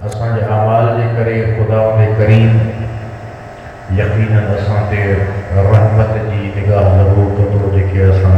اساں جے اعمال دے کرے خدا دے کریم یقیناً اساں تے رحمت جی نگاہ ضرور کندو جے اساں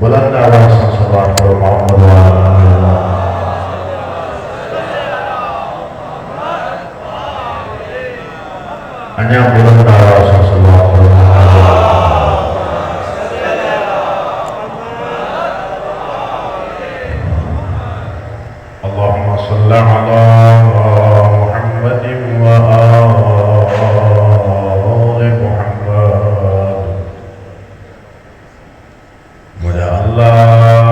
بلند آواز سے صلوات کرو محمد انجام بلند آواز سے صلوات کرو اللهم صل على محمد وآل محمد مجھے اللہ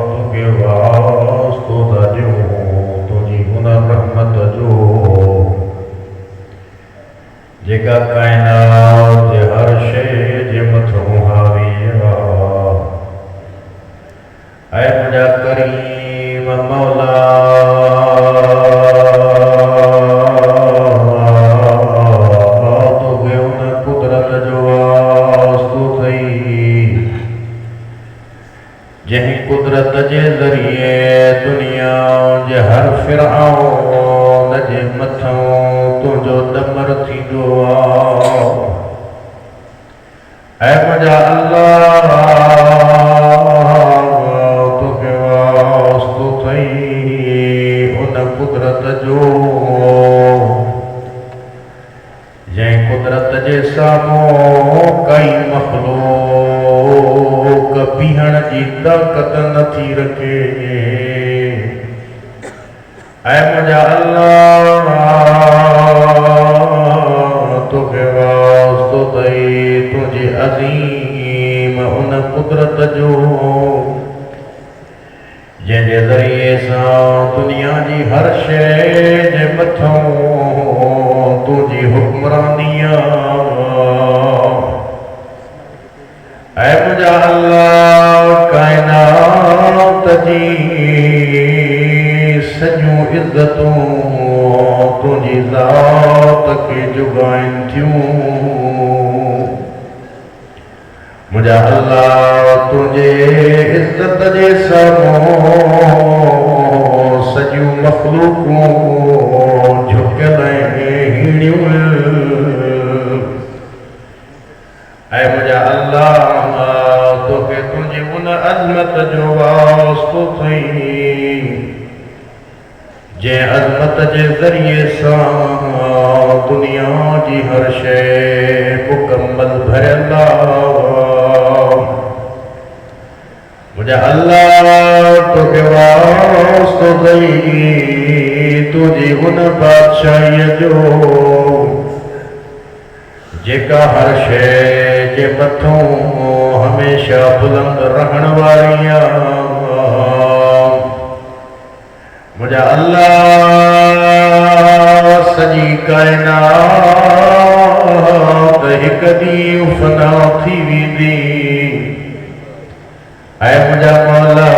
تو کے واسطو دا جو تجھی گناہ رحمت جو جگہ کائنات جے ہر شے جے متھوں حاوی اے مجھا کریم مولا تو گے ان قدرت جو واسطو تھئی جہیں قدرت جے ذریعے دنیا جے ہر فرعون جے متھوں تجھو دمر تھی دعا اے مجھا اللہ تو کے واسطو تھئی ان قدرت جو جہیں قدرت جے ساموں کئی مخلوق بیہن جی طاقت نہ تھی رکھے اے مجھا اللہ تو کے واسطو تھئی تجھے عظیم ان قدرت جو جن جے ذریعے سان دنیا جی ہر شے جے متھوں تجھی حکمرانیاں اے مجھا اللہ کائنات جی سجوں عزتوں تجھی ذات کے جگائیں تھیوں مجھا اللہ تجھے عزت جے ساموں سجوں مخلوقوں جھکلیں ہیڑیوں اے مجھا اللہ تو کہ تجھے ان عظمت جو واسطو تھئی جے عظمت جے ذریعے سان دنیا جی ہر شے مکمل بھرلا مجھے اللہ تو کے واسطو تھئی تجھے ان بادشاہی جو جے کا ہر شے جے متھوں ہمیشہ بلند رہن والیاں مجھے اللہ سجی کائنات ایک دی فنا تھی ویندی اے مجھا مولا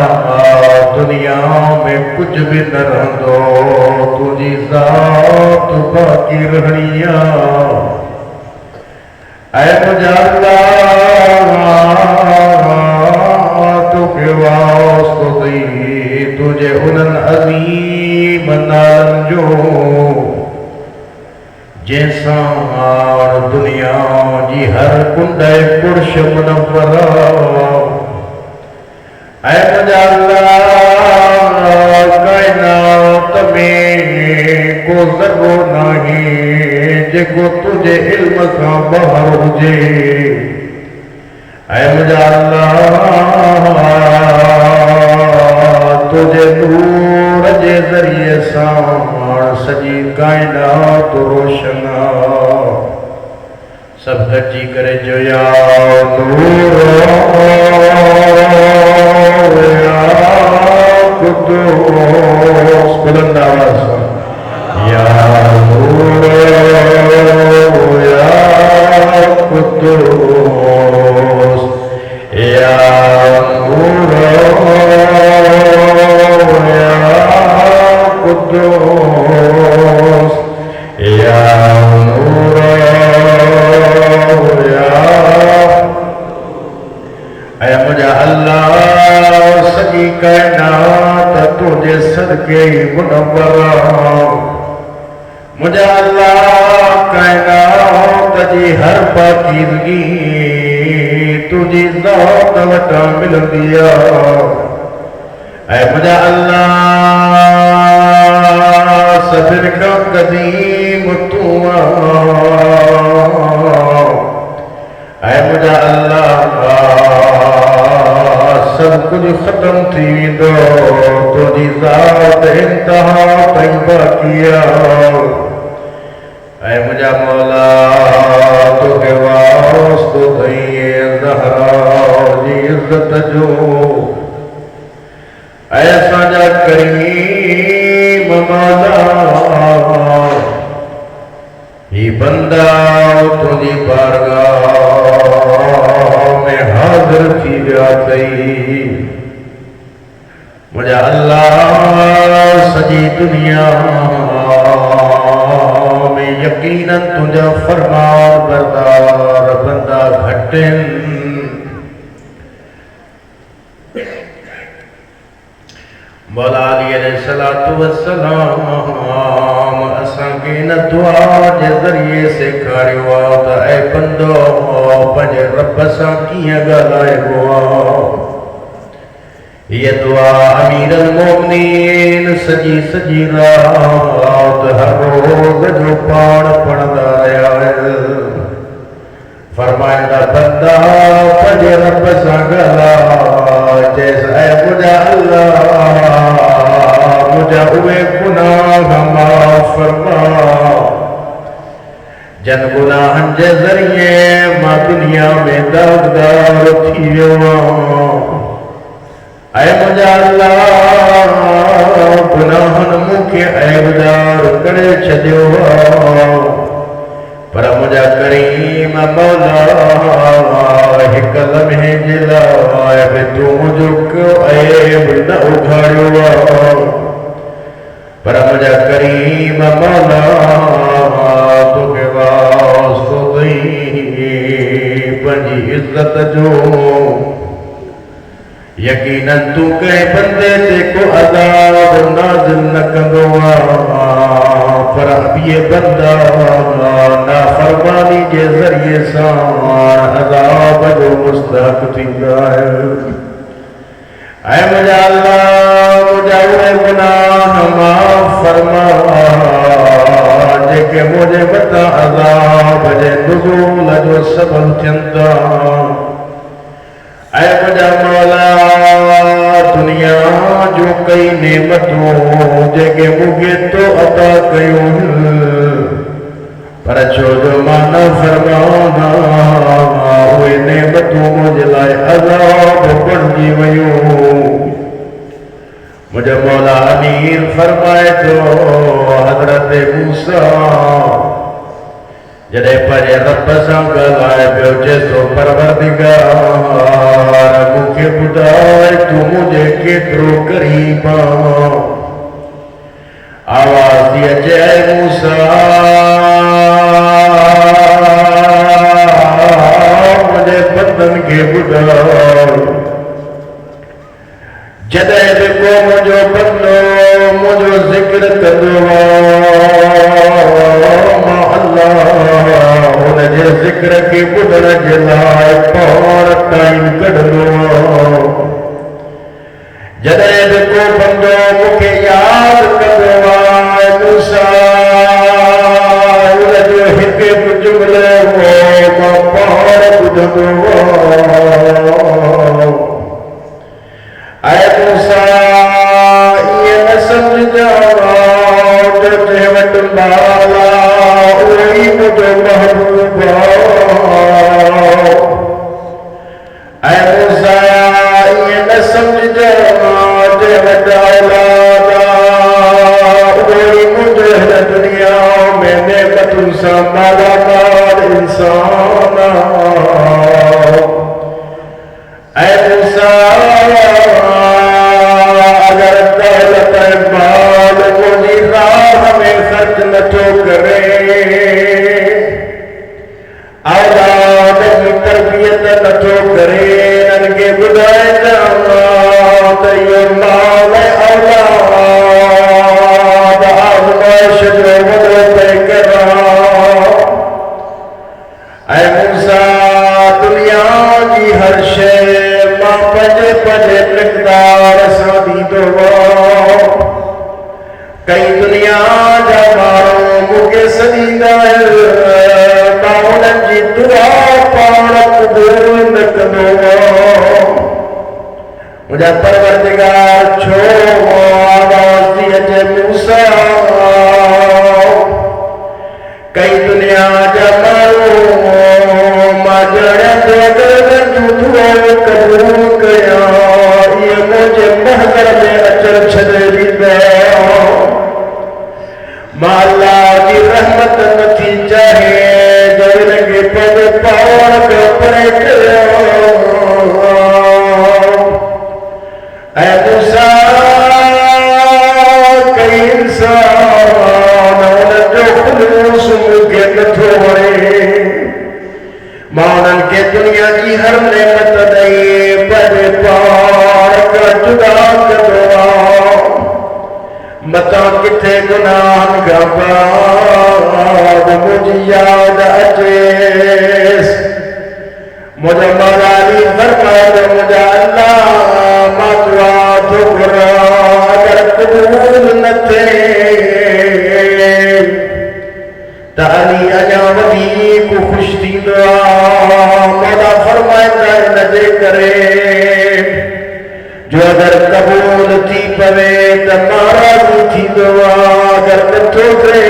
دنیا میں کچھ بھی نہ رہندو تجھی ذات باقی رہنیاں اے مجھا اللہ تو کے واسطو تھی تجھے انن عظیم نالن جو جیسان دنیا جی ہر کنڈے پرش منورہ اے مجھا اللہ کائنات میں کو ذرو نہیں جے کو تجھے علم کا بہر ہوجے اے مجھا اللہ تجھے نور جے ذریعے سان سجی کائنات روشنا سب گچی کرے جو یا نور یا قدوس بلند آواز یا نور یا قدوس یا نور یا قدوس یا نور یا اے مجھا اللہ سجی کائنات تجھے صدقے منورہ مجھے اللہ کائنات جی ہر پاکیزگی تجھی ذات وٹا مل دیا اے مجھے اللہ سفر کا قدیم تو اے مجھے اللہ سب کچھ ختم تھی دو تجھی ذات انتہا طیبہ کیا اے مجھے مولا تو کے واسطو دئیے زہرا جی عزت جو اے سجا کریم مولا یہ بندہ تجھی بارگاہ میں حاضر تھی جاتی مجھے اللہ سجی دنیا میں یقیناً تجھا فرمان بردار بندہ گھٹن مولا علی علیہ السلام اساں کے نہ دعا جے ذریعے سے کھاڑی ہوا اے بندو پنج رب ساں کیاں گالائے ہوا یہ دعا امیر المومنین سجی سجی رات ہر روز جو پاڑ پڑھدا رہا ہے فرمائندہ بندہ پنج رب ساں گالا جیسا اے مجھے اللہ مجھے ہوئے گناہ معاف فرما جن گناہن جے ذریعے ماں دنیا میں داغدار تھیو اے مجھے اللہ گناہن مکہ عیبدار کرے چھدیو پر مجھے کریم مولا ایک لمحے جلائے بے تو مجھو کیوں عیب نہ اگھاڑیو پر مجھے کریم مولا تو کے واسطو دی پنجی عزت جو یقیناً تو کہیں بندے تے کو عذاب نازل نہ کندوا پر اب یہ بندہ نافرمانی کے ذریعے سان عذاب جو مستحق تھی ہے اے مجھے اللہ مجھے ہوئے گناہ معاف فرما جے کہ مجھے بتا عذاب جے نزول جو سبب چنتا اے مجھے مولا دنیا جو کئی نعمتوں جے کہ مجھے تو عطا کیوں پر چھو جو مانا فرمانا ہوئے نعمتوں مجھے لائے عذاب بڑھنی ویوں مجھے مولا امیر فرمائے تو حضرت موسیٰ جڑے پرے رب سان گلائے پیو جیسو پروردگار مکھے بدائے تو مجھے کیترو قریب آواز دیا جے موسیٰ مجھے بندن کے بدائے جدے بکو مجھو بندو مجھو ذکر کردوا انہیں ذکر کی بدن جلائے پار ٹائم کڑلو جدے بکو بندو مکھے یاد کردوا موسیٰ انہیں جو ہکے جملے ہو پار بدنوا اے موسیٰ یہ نہ سمجھ جاؤ جو تہمت بالا اوہی مجھے محبوبا اے موسیٰ یہ نہ سمجھ جاؤ تہمت اولادا اوہی مجھے دنیا میں نعمت سا مالا مال انسانا اے موسیٰ اگر دولت مال مجھے راہ میں خرچ نہ تو کرے اولاد کی تربیت نہ تو کرے ان کے بدائے جانا تو یہ مال اولاد دنیا جا مارو مکے سدیدہ باؤنن جی دعا پاڑ قبول نکدو مجھا پروردگار چھوڑو آواز دی اجے موسیٰ کئی دنیا جا مارو ما جڑا دردن جو دعا قبول کیا یہ مجھے محضر میں اچر چھدے دی گیا ما اللہ کی رحمت نتھی چاہے جو انگے پد پاور کے پرے کریا اے موسیٰ کئی انسان انہوں جو خلوص ملکے نتھوڑے مانن کے دنیا کی ہر نعمت دئے پد پار کا جدا کدوا متا کتے گناہ گا بعد مجھے یاد اچیس مجھے مولالی فرمائے مجھے اللہ ما دعا تو گرا اگر قبول نہ تھے تالی اجاودی کو خوش دی دعا مولا فرمائے نجے کرے جو اگر قبول تھی پوے تمہارا تھی دعا اگر نتو کرے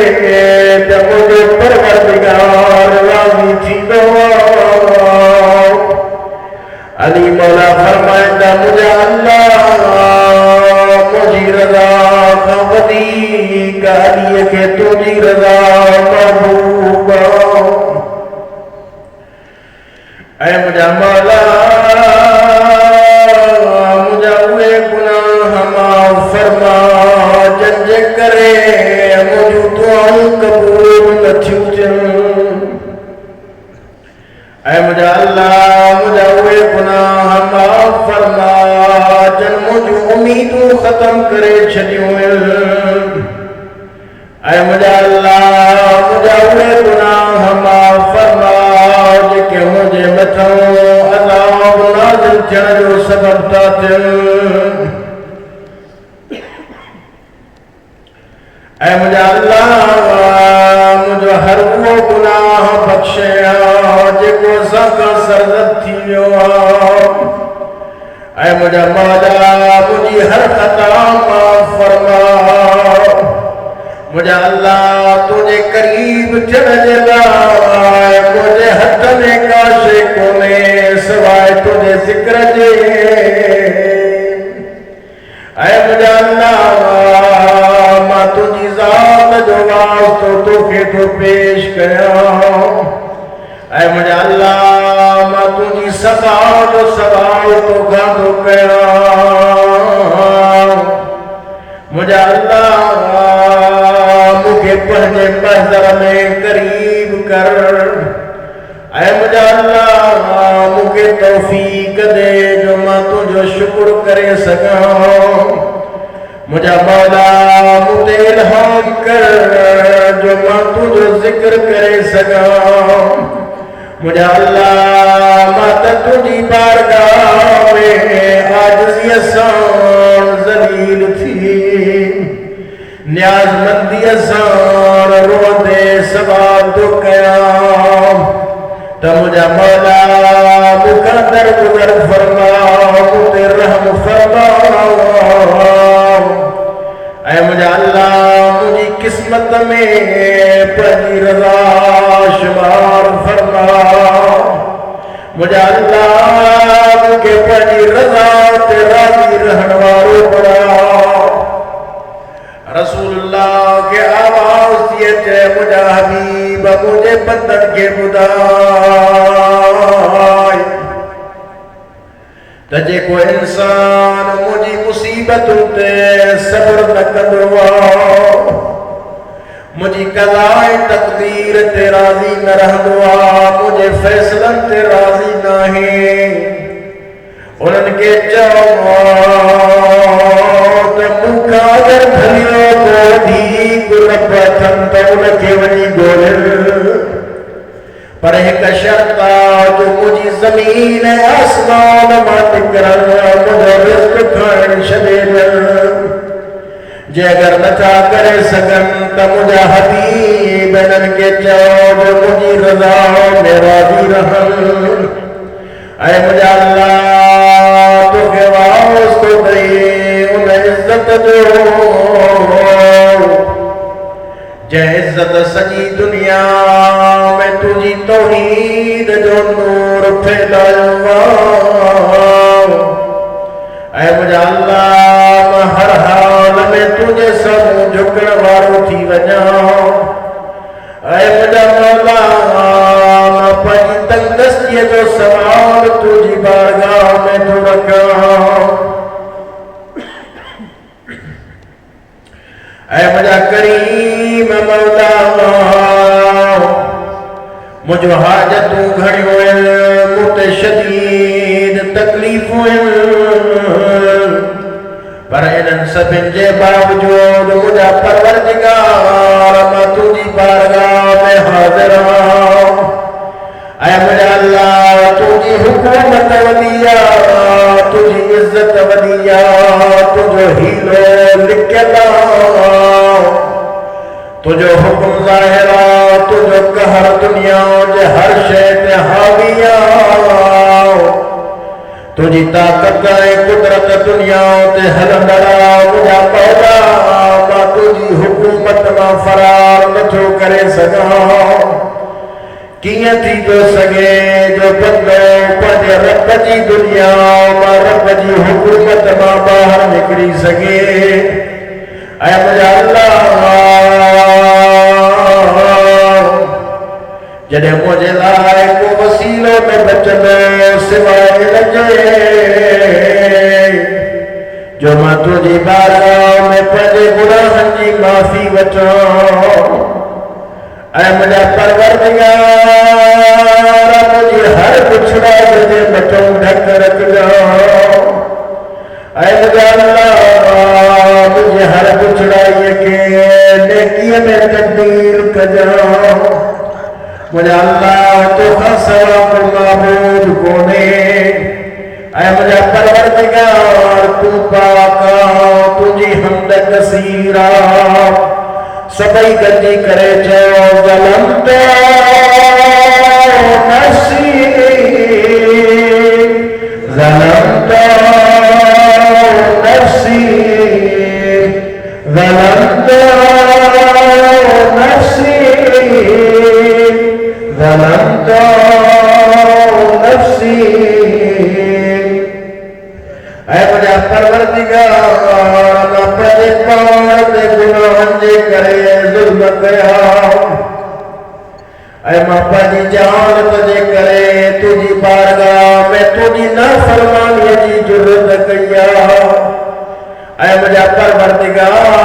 تو مجھے پروردگار راضی تھی دعا علی مولا فرمائے مجھے اللہ مجھے رضا خودی کا علی کہ تجھی رضا محبوبا اے مجھے مولا مجھے ہوئے گناہ معاف فرما جنج کرے مجھے دعائیں قبول نہ چھوٹن اے مجھے اللہ مجھے ہوئے گناہ معاف فرما جن مجھے امیدوں ختم کرے چھڑیوں اے مجھے اللہ مجھے ہوئے گناہ معاف فرما جکے مجھے متھوں عذاب نازل چڑھ جو سبب تاتن اے مجھے اللہ مجھے ہر وہ گناہ بخشے جکو سکا سرزد تھیو اے مجھے مولا مجھے ہر خطا معاف فرما مجھے اللہ تجھے قریب چڑھ جلا مجھے ہتھنے کاشے کونے سوائے تجھے ذکر جے اے مجھے اللہ ما تجھی ذات جو واسطو توفے تو پیش کیا اے مجھے اللہ ما تجھی صفا جو سوال تو گاندو کیا مجھے اللہ مجھے پہنے محضر میں قریب کر اے مجھے اللہ مجھے توفیق دے جو میں تجھو شکر کرے سکاں مجھے مولا مجھے الہام کر جو میں تجھو ذکر کرے سکاں مجھے اللہ میں تجھی بارگاہ میں عاجزی آسان ذلیل تھی نیاز مندی آسان رو دے سوال دو قیام تو مجھے مولا مقدر گزر فرما مجھے رحم فرما اے مجھے اللہ مجھے قسمت میں پہلی رضا شمار فرما مجھے اللہ مجھے پہلی رضا تیرا دی رہنوارو بڑا رسول اللہ کے آواز دیے تھے مجھے حبیب مجھے بندن کے بدائی تجھے کو انسان مجھے مصیبت ہوتے صبر نہ کدوا مجھے قضائے تقدیر تے راضی نہ رہ دعا مجھے فیصلن تے راضی نہیں ان کے چاہت مکادر بھلیوں کو بھی گربتن تو ان کے ونی گولر پر ایک شرطا جو مجھے زمین آسمان مات کرن مجھے رزق کھائن شدید جے اگر نتا کرے سکن تا مجھا حبیب انن کے چاو جو مجھے رضا میں راضی رہن اے مجھا اللہ تو کے واس تو دے ان عزت جو جے عزت سجی دنیا میں تجھی توحید جو نور پھیلائیو اے مجھا اللہ میں ہر حال میں تجھے سب جھکڑ وارو تھی وجاؤ اے مجھا مولا میں پنی تنگستی جو سوال تجھی بارگاہ میں تو رکھاؤ اے مجھا کریم مولا مجھو حاجتوں گھڑیوں متشدید تکلیفوں پر انن سبن جے باوجود مجھا پروردگار میں تجھی بارگاہ میں حاضر ہوں اے مجھا اللہ تجھی حکومت ودیا تجھی عزت ودیا تجھو ہیلو لکھتا تجھو حکم ظاہرہ تجھو قہر دنیا جے ہر شیط حاویہ تجھی طاقت ہے قدرت دنیا تے ہلندرا مجھا پودا ما تجھی حکومت ما فرار نچو کرے سگا کیاں تھی تو سگے جو بندو پڑے رب جی دنیا ما رب جی حکومت ما باہر نکری سگے اے مجھا اللہ جنہیں مجھے لائے کو وسیلوں میں بچنے سوائے لجے جو میں تجھی بارگاہ میں پڑے گناہن جی معافی بچاؤ اے مجھے پروردگار مجھے ہر بچھڑا مجھے بچوں ڈھک رکھ جاؤ اے مجھے اللہ مجھے ہر بچھڑا یہ کہ نیکی میں تبدیل کر جاؤ مجھے اللہ تو خسرہ کو معبود کونے اے مجھے پروردگار تو پاکا تجھی حمد کثیرہ سبئی گلتی کرے جو ظلمتا نفسی ظلمتا نفسی ظلمتا نفسی ظلمت نفسی اے مجھا پروردگار اپنے پاک گناہن جے کرے ظلم کیا اے ماں جی جان تجھے کرے تجھی بارگاہ میں تجھی نافرمانی جی جرت کیا اے مجھا پروردگار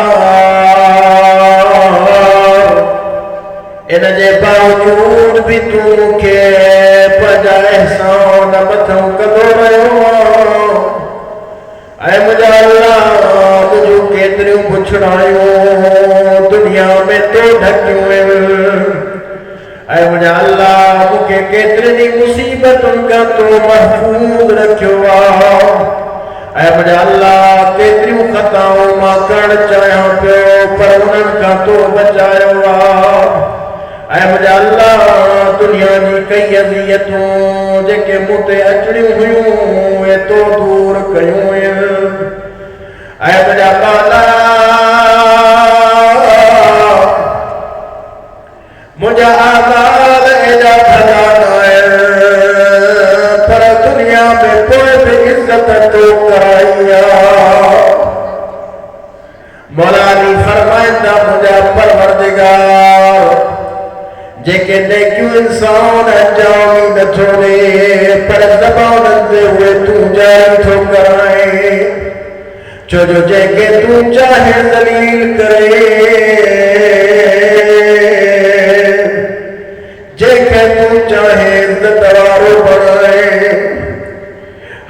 ان جے باوجود بھی تو کے پجا احسان متھوں کدو رہو اے مجھا اللہ مجھو کیتریوں پچھڑائیوں دنیا میں تو ڈھکیوں اے مجھا اللہ مکے کیتری مصیبت ان کا تو محفوظ رکھو اے مجھا اللہ کیتریوں خطاؤں ماں کر چاہاں پیو پر انن کا تو بچائیو اے مجھا اللہ دنیا جی کئی عذیتوں جے کے موتے اچڑیوں ہوئیوں اے تو دور کیوں اے مجھا بالا مجھا آزاد ایجا بھلانا ہے پر دنیا میں کوئی بھی عزت تو کرائیا مولا علی فرمائندہ مجھا پروردگار جے کہ نیکیوں انسان انجامی نہ چھوڑے پر زبان اندے ہوئے تو جاری تو کرائے جو جے کہ تو چاہے ذلیل کرے جے کہ تو چاہے عزت وارو بڑھائے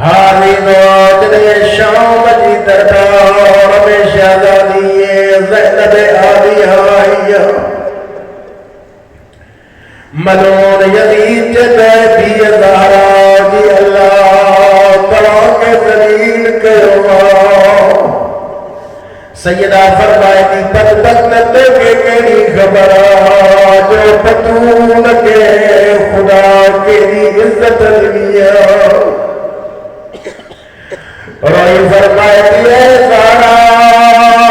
حالی نواج نے شام جی دربار میں شہزادی زینب آدھی آئیہ ملون یزید جدہ بھی زہرا دی اللہ ترا کے ذلیل کروا سیدہ فرمائے بدبخت کے کیڑی خبر جو پتون کے خدا کے عزت دنیا روئی فرمائے زارا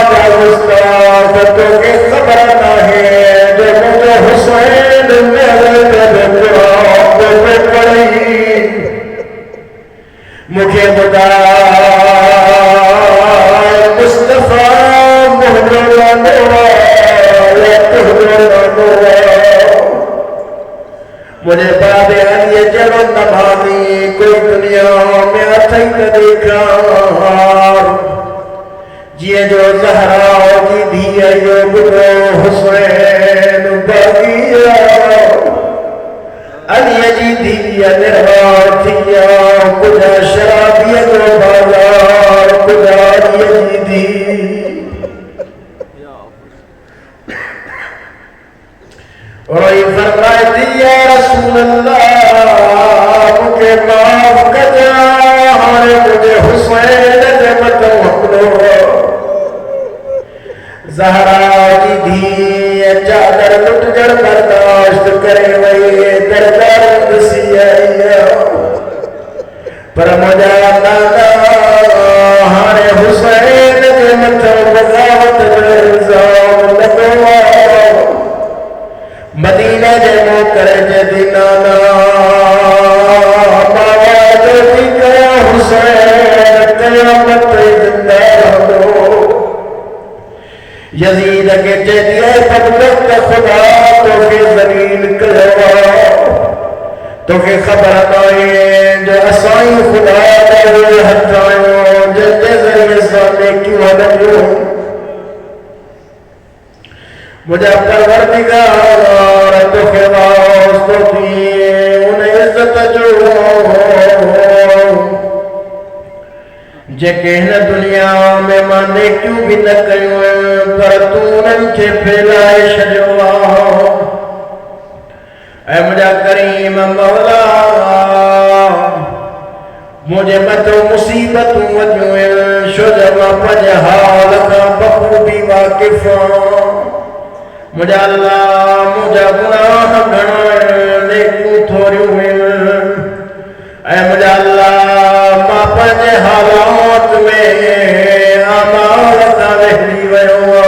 جب استافتوں کے خبر نہ ہے جو مجھے حسین میرے دل پہ پڑی مجھے بدا مصطفیٰ مجھے باب علی جلو نبھانی کوئی دنیا میں اتھائی نہ دیکھا جیے جو زہرا کی دیا یہ بدو حسین باقیا علی جی دیا نروار تھیا کجا شرابی جو بازار کجا علی جی دی اور یہ فرمائے یا رسول اللہ مجھے معاف کجا ہمارے مجھے حسین جمت وقلو زہرا کی دھی چادر لٹ جڑ برداشت کرے وئی دردار دسی آئی پر مجھا نانا ہمارے حسین جمت بغاوت الزام لگوا مدینہ جمع کرے جدینانا مواد دیکھا حسین قیامت زندہ ہو یزید کے جدیے بدبخت خدا تو کے ذلیل کروا تو کے خبر نائے جو اسائی خدا دے ہتھائیوں جلدے ذریعے سامنے کیوں نبیوں مجھے پروردگار تو کے واسطے دیے انہیں عزت جو جے کہنا دنیا میں مانے کیوں بھی نہ کیوں پر تو ننچے پھیلائے شجوا اے مجھے کریم مولا مجھے متو مصیبت وجویں شجوا پجہال کا بخوبی واقفاں مجھے اللہ مجھے گناہ گھنائے لیکن تھوڑی ہوئے اے مجھے اللہ ماں پجے حالات میں آمال کا رہنی ویو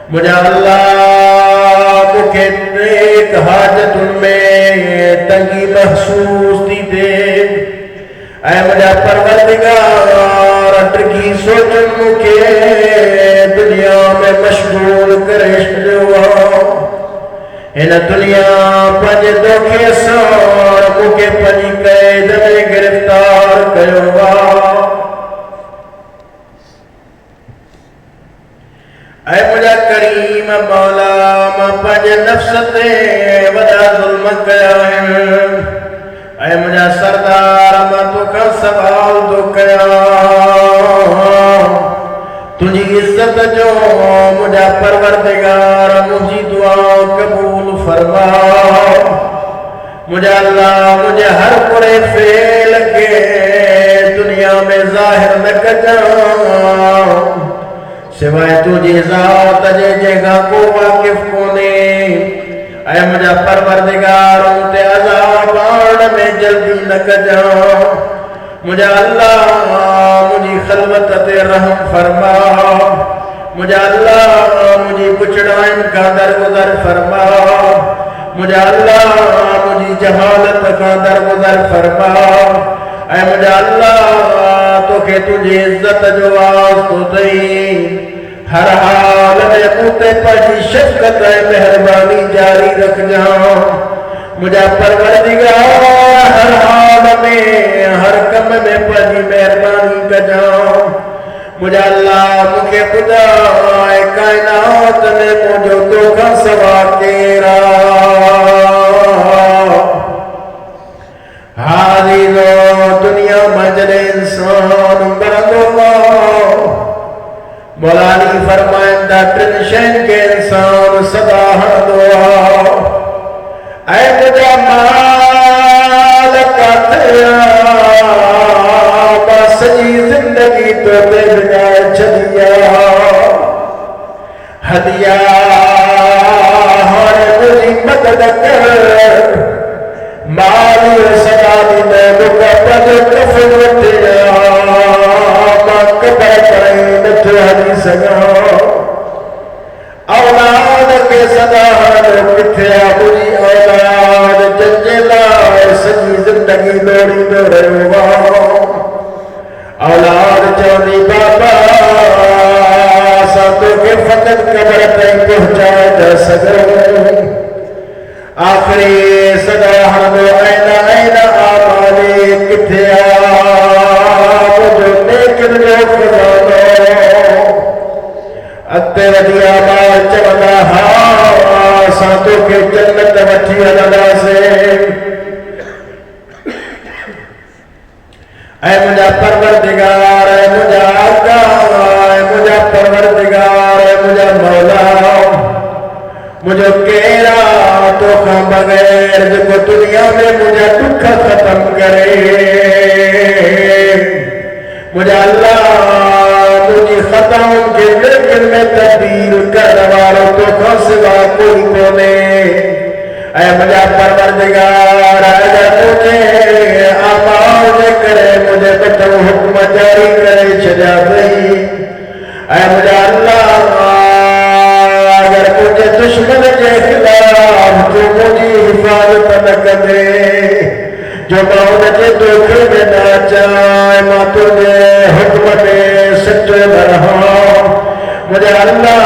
مجھے اللہ مکھے ایک حاجت میں تنگی محسوس دی دے اے مجھے پروردگار اٹرکی سوچن مکھے دنیا میں مشغول کرش جوا ان دنیا پنج دکھے سار مکھے پنی قید میں گرفتار کروا اے مجھے کریم مولا ما پنج نفستے ودا ظلم کیا اے مجھے سردار ما تو کا سوال تو کیا تجھی عزت جو مجھے پروردگار مجھے دعا قبول فرما مجھے اللہ مجھے ہر پورے فیل کے دنیا میں ظاہر نہ کجا سوائے تجھے ذات جگہ کو واقف کونے اے مجھے پروردگار انتے عذاب آن میں جلدی نہ کجا مجھے اللہ مجھے خلوت تے رحم فرما مجھے اللہ مجھے کچڑائن کا درگزر فرما مجھے اللہ مجھے جہالت کا درگزر فرما اے مجھے اللہ تو کہ تجھے عزت جو آس تو دئی ہر حال میں پوتے پڑھی شفقت مہربانی جاری رکھ جاؤں مجھے پروردگار ہر حال میں ہر کم میں پڑھی مہربانی کر جاؤں مجھے اللہ مکھے خدا کائنات میں مجھے تو کا سوا کیرا حاضر دنیا مجر انسان برد اللہ مولالی فرمائندہ ٹنشن کے انسان صدا دعا اے مجھے مال کا تیرا بس جی زندگی تو دے بجائے چھڑیا ہدیہ ہر مجھے مدد کر مالی صدا دی میں لکا پد کفن وٹیا ماں کبر کریں نتو حدیث گا اولاد کے صدا ہر کتھیا مجھے اولاد جنجلا سجی زندگی لوڑی دو رہا اولاد چاندی بابا ساتھوں کے فقط قبر تک پہنچائے جا سکے آخری صدا ہم اینا اینا آمالی کتھیا مجھو نیکن جو خزانو اتے ودیا مال چمنا ہاں ساتھوں کے جنت وٹھی اللہ سے اے مجھا پروردگار اے مجھا آقا اے مجھا پروردگار اے مجھا مولا مجھے کیرا تو خام بغیر جو دنیا میں مجھے دکھا ختم کرے مجھے اللہ مجھے ختم کے لیکن میں تبدیل کرنے والوں تو خواہ سوا کوئی کونے اے مجھے پروردگار اگر مجھے آماز کرے مجھے بچو حکم جاری کرے چجا دئی اے مجھے اللہ اگر مجھے دشمن کے خلاف جو مجھے حفاظت نہ کرے جو ماں کے دھوکے میں نہ جائے ماں تجھے حکم میں سچے نہ رہا مجھے اللہ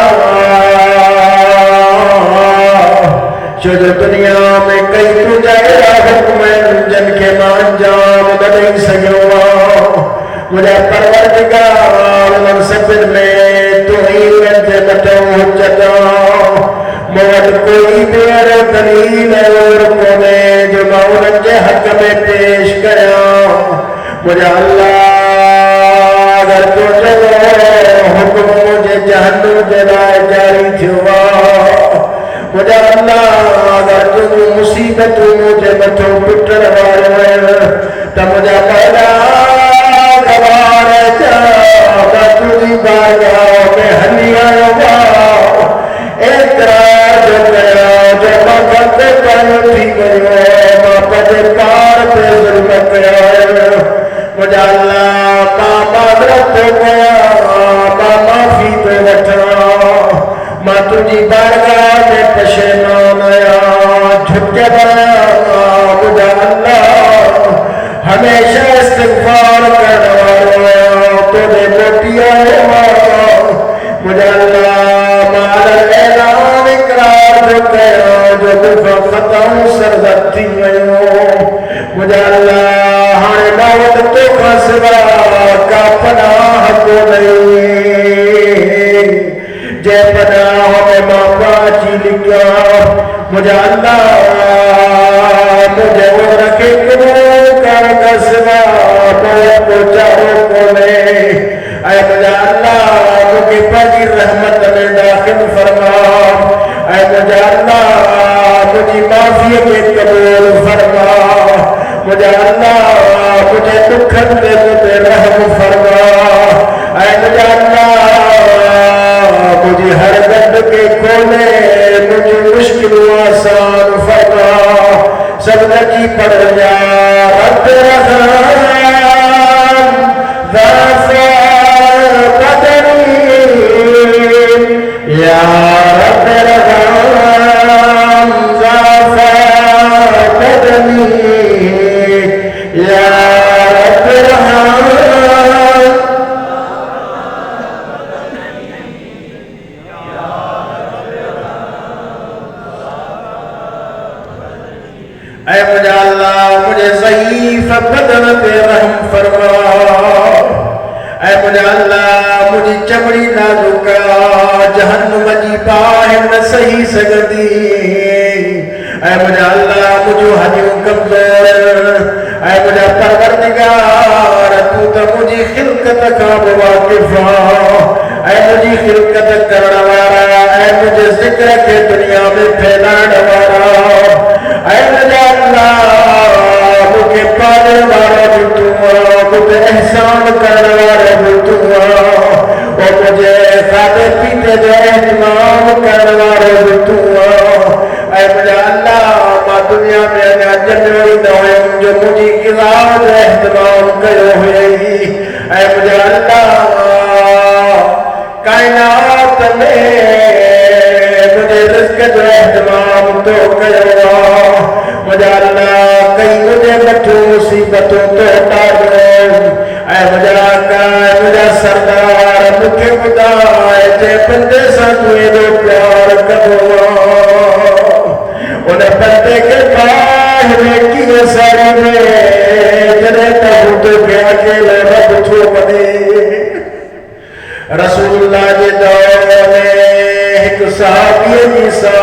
جو دنیا میں کئی تجھے حکم جن کے ماں انجام نہ نہیں سکوا مجھے پروردگار منصب میں تو ہی میں بتو حجتا موت کوئی دیر دلیل اور کونے جو مولن کے حق میں پیش کریا مجھے اللہ اگر تو چلو حکم مجھے جہنم جلائے جاری تھوا مجھے اللہ اگر تو مصیبت مجھے بچو پٹر والے تو مجھے پیدا دوار جا تجھی بارگاہ میں ہلی آیا اعتراض جو گیا جو مقد پر تھی گیا مقد کار پہ ظلم گیا مجھے اللہ ماں معذرت ہو گیا ماں معافی پہ بٹھا ماں تجھی بارگاہ میں پشیمان آیا جھک کے بنا مجھے اللہ ہمیشہ استغفار کرنا تو دے موٹیا مجھے اللہ مال اعلان اقرار جو کہا جو دفع ختم سرزد تھی مجھے اللہ ہاں موت تو خسوا کا پناہ کو نہیں جے پناہ میں ماں پاچی لکھا مجھے اللہ مجھے وہ رکھے کبھو کر کسوا موت کو چاہو کو نہیں اے مجھے اللہ مجھے پاکی رحمت میں داخل فرما اے مجھے اللہ مجھے معافی میں قبول فرما مجھے اللہ مجھے دکھت میں مجھے رحم فرما اے مجھے اللہ مجھے ہر گھر کے کونے مجھے مشکل آسان فرما سب نکی پڑھ جا رب رحم ذافا قدری یا رب رحم ذافا قدری یا رب رحم اے مجھے اللہ مجھے ضعیف بدن پہ رحم فرما اے مجھے اللہ مجھے چمڑی نازکا جہنم جی باہر نہ صحیح سگدی اے مجھے اللہ مجھے ہنیوں کمزور اے مجھے پروردگار تو مجھے خلقت کا مواقفہ اے مجھے خلقت کرنا وارا اے مجھے ذکر کے دنیا میں پھیلانا وارا اے مجھے اللہ مجھے پالنے والا بھی تو مجھے احسان کرنے والا بھی تو کھادے پیتے جو اہتمام کرنے والے بتوا اے مجھے اللہ ما دنیا میں انا جنوی دوائم جو مجھے غذا جو اہتمام کرو ہوئی اے مجھے اللہ کائنات میں مجھے رزق جو اہتمام تو کرو مجھے اللہ کئی مجھے بٹھو مصیبتوں تو ٹارو اے مجھے آقا اے مجھے سردار مکھے خدا اے جے بندے ساتوئے دو پیار کرو انہیں بندے کے باہر کیے ساری میں جنہیں کہوں تو کہ اکیلے رب چھو بنے رسول اللہ جے دور میں ایک صحابی جیسا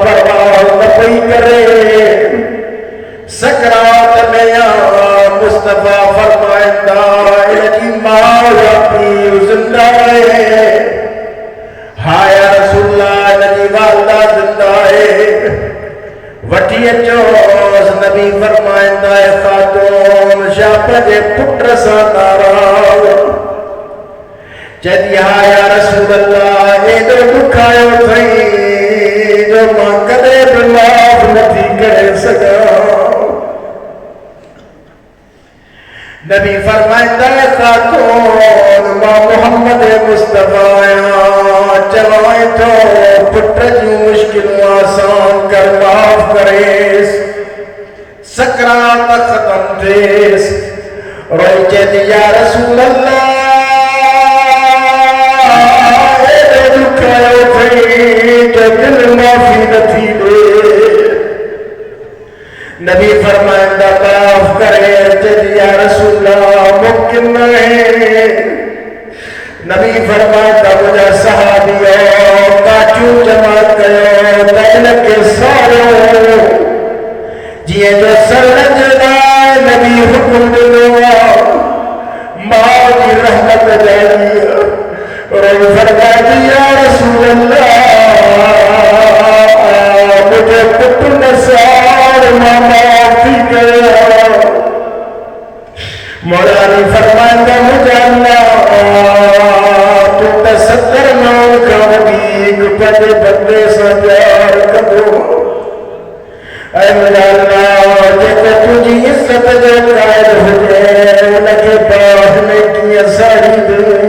پرواہ نپی کرے سکرات میں یا مصطفیٰ فرمائندہ ایجی مولا پیر زندہ ہے ہاں یا رسول اللہ نبی والدہ زندہ ہے وٹی چوز نبی فرمائندہ خاتون شاپا جے پٹر سا نارا جدی ہاں یا رسول اللہ اے دو دکھائیو تھئی جو ماں کدے بلاف نتھی کرے سکا نبی فرمائندہ خاتون ماں محمد مصطفیٰ چلائیں تو پٹر جو مشکل آسان کر معاف کرے سکرات ختم تھیس روئی چیتی یا رسول اللہ اے دکھائیو تھئی جو دل معافی نتھی دے نبی فرمائندہ معاف کرے چیتی یا رسول اللہ ممکن ہے نبی فرمائندہ مجھے صحابی کاچو جمع کرو تیل کے سارو جیے جو سر لجدائے نبی حکم دلوا ماں کی رحمت جائیے روی فرمائندہ یا رسول اللہ مجھے پتر نسار ماں معافی کرے مولانا فرمائندہ مجھے اللہ تو تصدر نام کا بھی پتے بندے سے پیار کرو اے مجھے اللہ جیسے تجھی عزت جو قائد ہو جائے انکے باہ میں کی ساری دے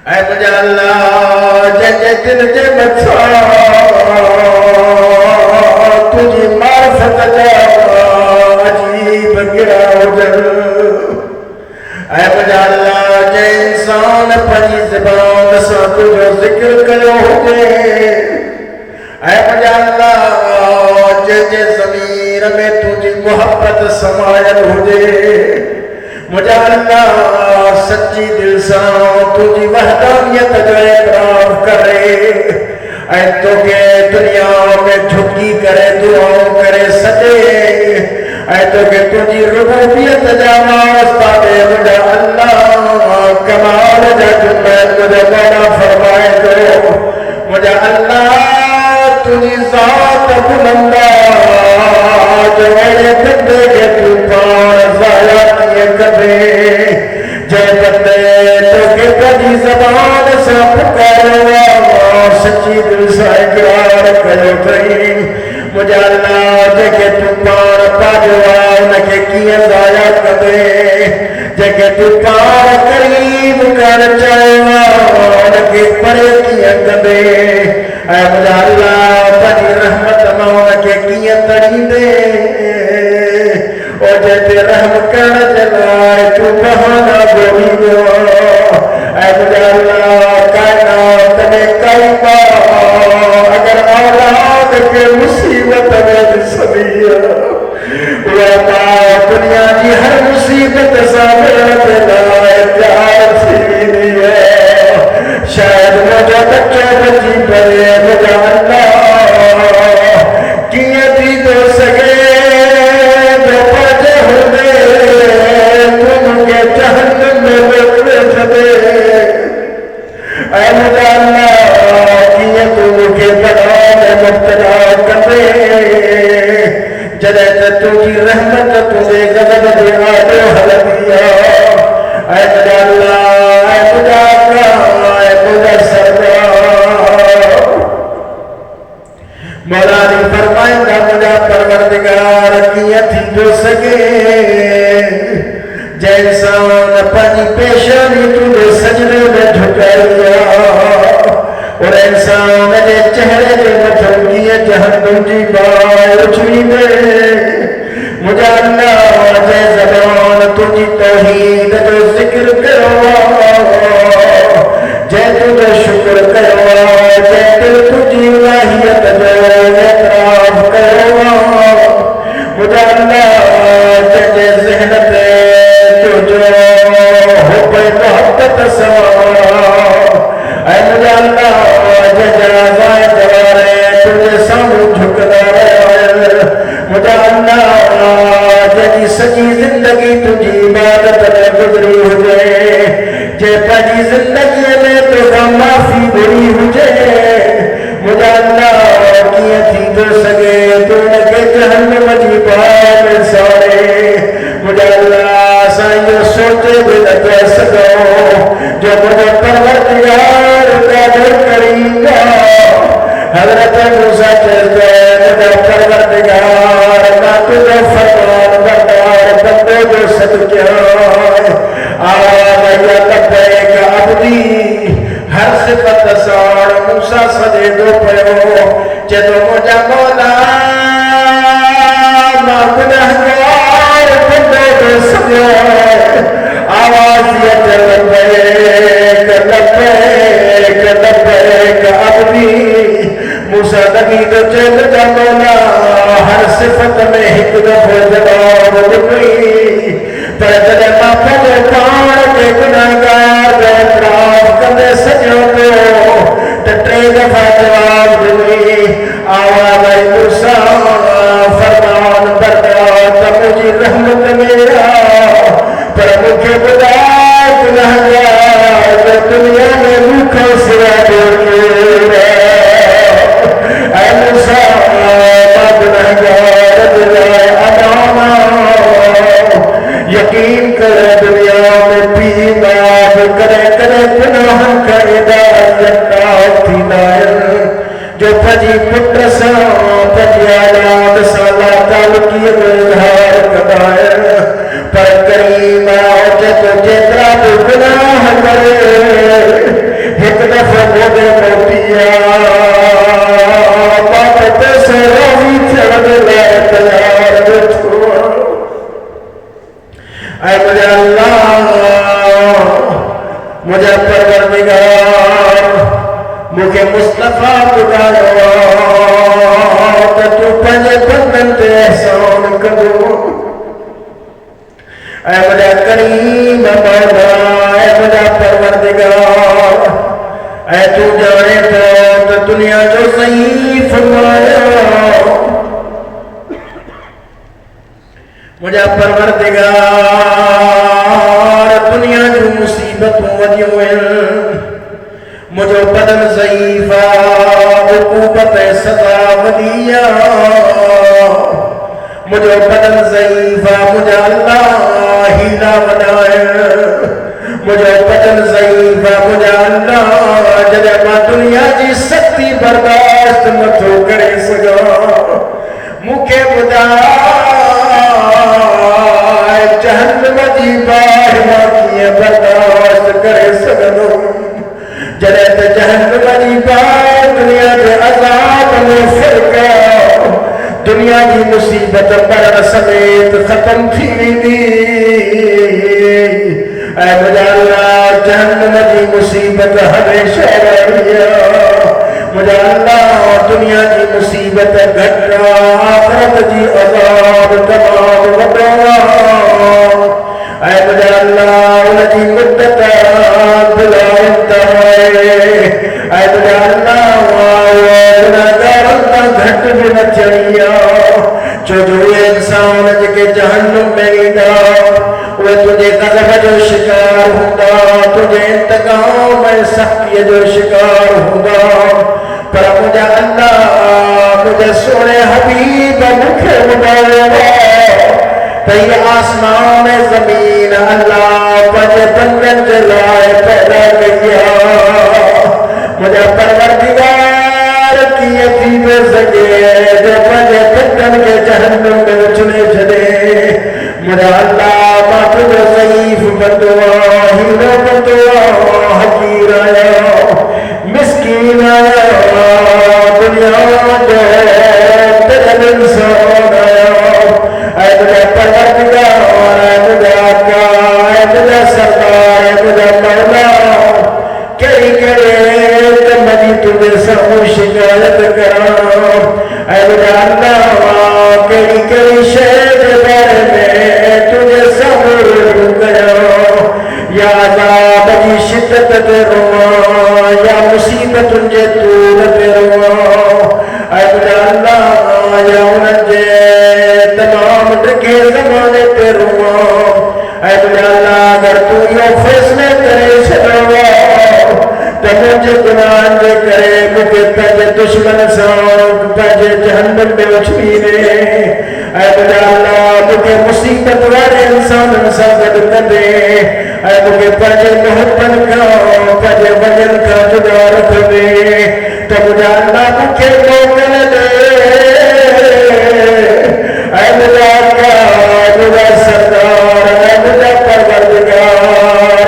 اے مجھے اللہ جیسے دل جے بچا تجھی معرفت جا عجیب گرا ہو جل اے مجھے اللہ جے انسان پڑی زبان سا تجھو ذکر کرو ہو جے اے مجھے اللہ جے ضمیر میں تجھی محبت سمائل ہو جے مجھے اللہ سچی دل سا تجھی وحدانیت جو اعتراف کرے اے تو کہ دنیا میں جھکی کرے دعاؤں کرے سجے اے تو کہ تجھی ربوبیت جا واسطہ دے مجھے اللہ کمال جا جمعیت مجھے مولا فرمائے دو مجھے اللہ تجھی ذات بلندہ جو میرے بندے کے تو پار ضائع کیے کبھی جے بندے تو کہ کبھی زبان سے پکاروا سچی دل سے اقرار کرو تھی مجھے اللہ جے کہ تو پار پاجوا انکے کیے ضائع کبھی جے کہ تو پار قریب کر چاہوا انکے پرے کیے کبھی اے مجھے اللہ پڑی رحمت ماں کے کیے تڑی دے اور جیتے رحم کر جلائے تو بہانا بولی دو اے مجھے اللہ کائنات میں کئی بار اگر اولاد کے مصیبت میں سبیہ دنیا کی ہر مصیبت سامنے دلائے پیار سی ہے شاید مجھے بچے بچی پڑے مجھے اللہ کیے دی دو سگے دو پاجے ہو دے پنی پیشانی تجھے سجدے میں جھکایا اور انسان دے چہرے دے مطلب کیے جہنم جی بار اچھوئی دے مجھے اللہ جے زبان تجھی توحید جو ذکر کروا جے تجھے شکر کروا جے دل تجھی الہیت جو اعتراف کروا مجھے اللہ جے ذہن تے تجھے حب محبت سوا اے مجھے اللہ جے جنازہ جوارے تجھے سامو جھکدا رہے مجھے اللہ جے سچی زندگی تجھی عبادت میں گزری ہوئے جے پہلی زندگی میں تو معافی بری ہوئے مجھے اللہ کیا تھی تو سگے تو لگے جہنم جی پائے سارے مجھے اللہ سائیو سوچے بھی نہ سکو جو مجھے پروردگار قادر کریں گا حضرت موسیٰ چلتے مجھے پروردگار نہ تجھے فرمان بردار بندے جو صدقہ آواز یا لبیک عبدی ہر صفت سار موسیٰ سجے دو پیو جدو مجھے مولا ماں گناہگار بندے جو صدقہ آواز یا لبیک لبیک لبیک عبدی موسیٰ نبی تو چل جا مولا ہر صفت میں ایک دفعہ جواب دکھئی پر جلے ماں پھلے پان کے گناہگار دے اعتراف کندے سجوں کو تٹرے دفعہ جواب دکھئی آواز آئی موسیٰ فرمان بردار تمجھی رحمت میرا پر مکھے بدا گناہگار دنیا میں مکھا سرا دے اے موسیٰ گناہگار دلائے امانا یقین کرے دنیا میں پی باب کرے کرے گناہ کا ہدایت تھی دائر جو پجی پتر سا پجی آلات سالا تعلقی اظہار کدائر پر کریم آجے تو جترا بھی گناہ کرے ایک دفعہ مودے موتیا بابت سے روی چڑھ لے تیار چھوڑ اے مجھے اللہ مجھے پروردگار مجھے مصطفیٰ بکایا تو پنجے بندن تے احسان کرو اے مجھے کریم مولا اے مجھے پروردگار اے تو جانے تو دنیا جو صحیح فرمایا مجھے پروردگار دنیا جو مصیبت وجیوں مجھے بدن ضعیفہ عقوبت سزا ودیا مجھے بدن ضعیفہ مجھے اللہ ہیلا بنائے مجھے بدن ضعیفہ مجھے اللہ جدے ماں دنیا جی سختی برداشت متو کرے سگا مکھے بدا جہنم جی باہما کیے برداشت کرے سگنو جدے تے جہنم جی باہ دنیا کے عذاب میں فرقہ دنیا کی مصیبت پر سمیت ختم تھی دی اے مجھے اللہ جہنم کی مصیبت ہمیشہ رہیا مجھے اللہ دنیا کی مصیبت گھٹا آخرت جی عذاب تمام وطا اے مجھے اللہ ان کی مدت بلائنت ہے اے مجھے اللہ گھٹ بھی نہ چڑیا جو انسان جکے جہنم میں ایڈا وہ تجھے غضب جو شکار ہوگا تجھے انتقام میں سختی جو شکار ہوگا پر مجھے اللہ مجھے سونے حبیب مکھے مبارک تئی آسمان زمین اللہ پجے بندن جلائے پیدا کیا مجھے پروردگار کی عجیب سگے جو پجے بندن کے جہنم میں چنے چلے مجھے اللہ بات جو ضعیف بندوا ہیرو بندوا حقیر آیا مسکین آیا دنیا جو تجل انسان آیا اے مجھے پروردگار اے مجھے آقا اے مجھے سردار اے مجھے مولا کئی کرے تو مجھے تجھے سب شکایت کرا اے مجھے اللہ کئی کئی شہد بارے میں تجھے صبر کرا یا عذاب جی شدت تے رواں یا مصیبت جے طول تے رواں اے مجھے اللہ یا انہاں جے تمام ڈکے زمانے تے رواں اے مجھے اللہ اگر تو یہ فیصلے کرے چھڑوا تو مجھے گناہ دے کرے مجھے پہلے دشمن سان پہلے جہنم میں اچھلینے اے مجھے اللہ مجھے مصیبت والے انسان ساگت کر دے اے مجھے پہلے محبت کا پہلے وجن کا جدا رکھ دے تو مجھے اللہ مجھے موقع دے اے مجھے آقا مجھے سردار اے مجھے پروردگار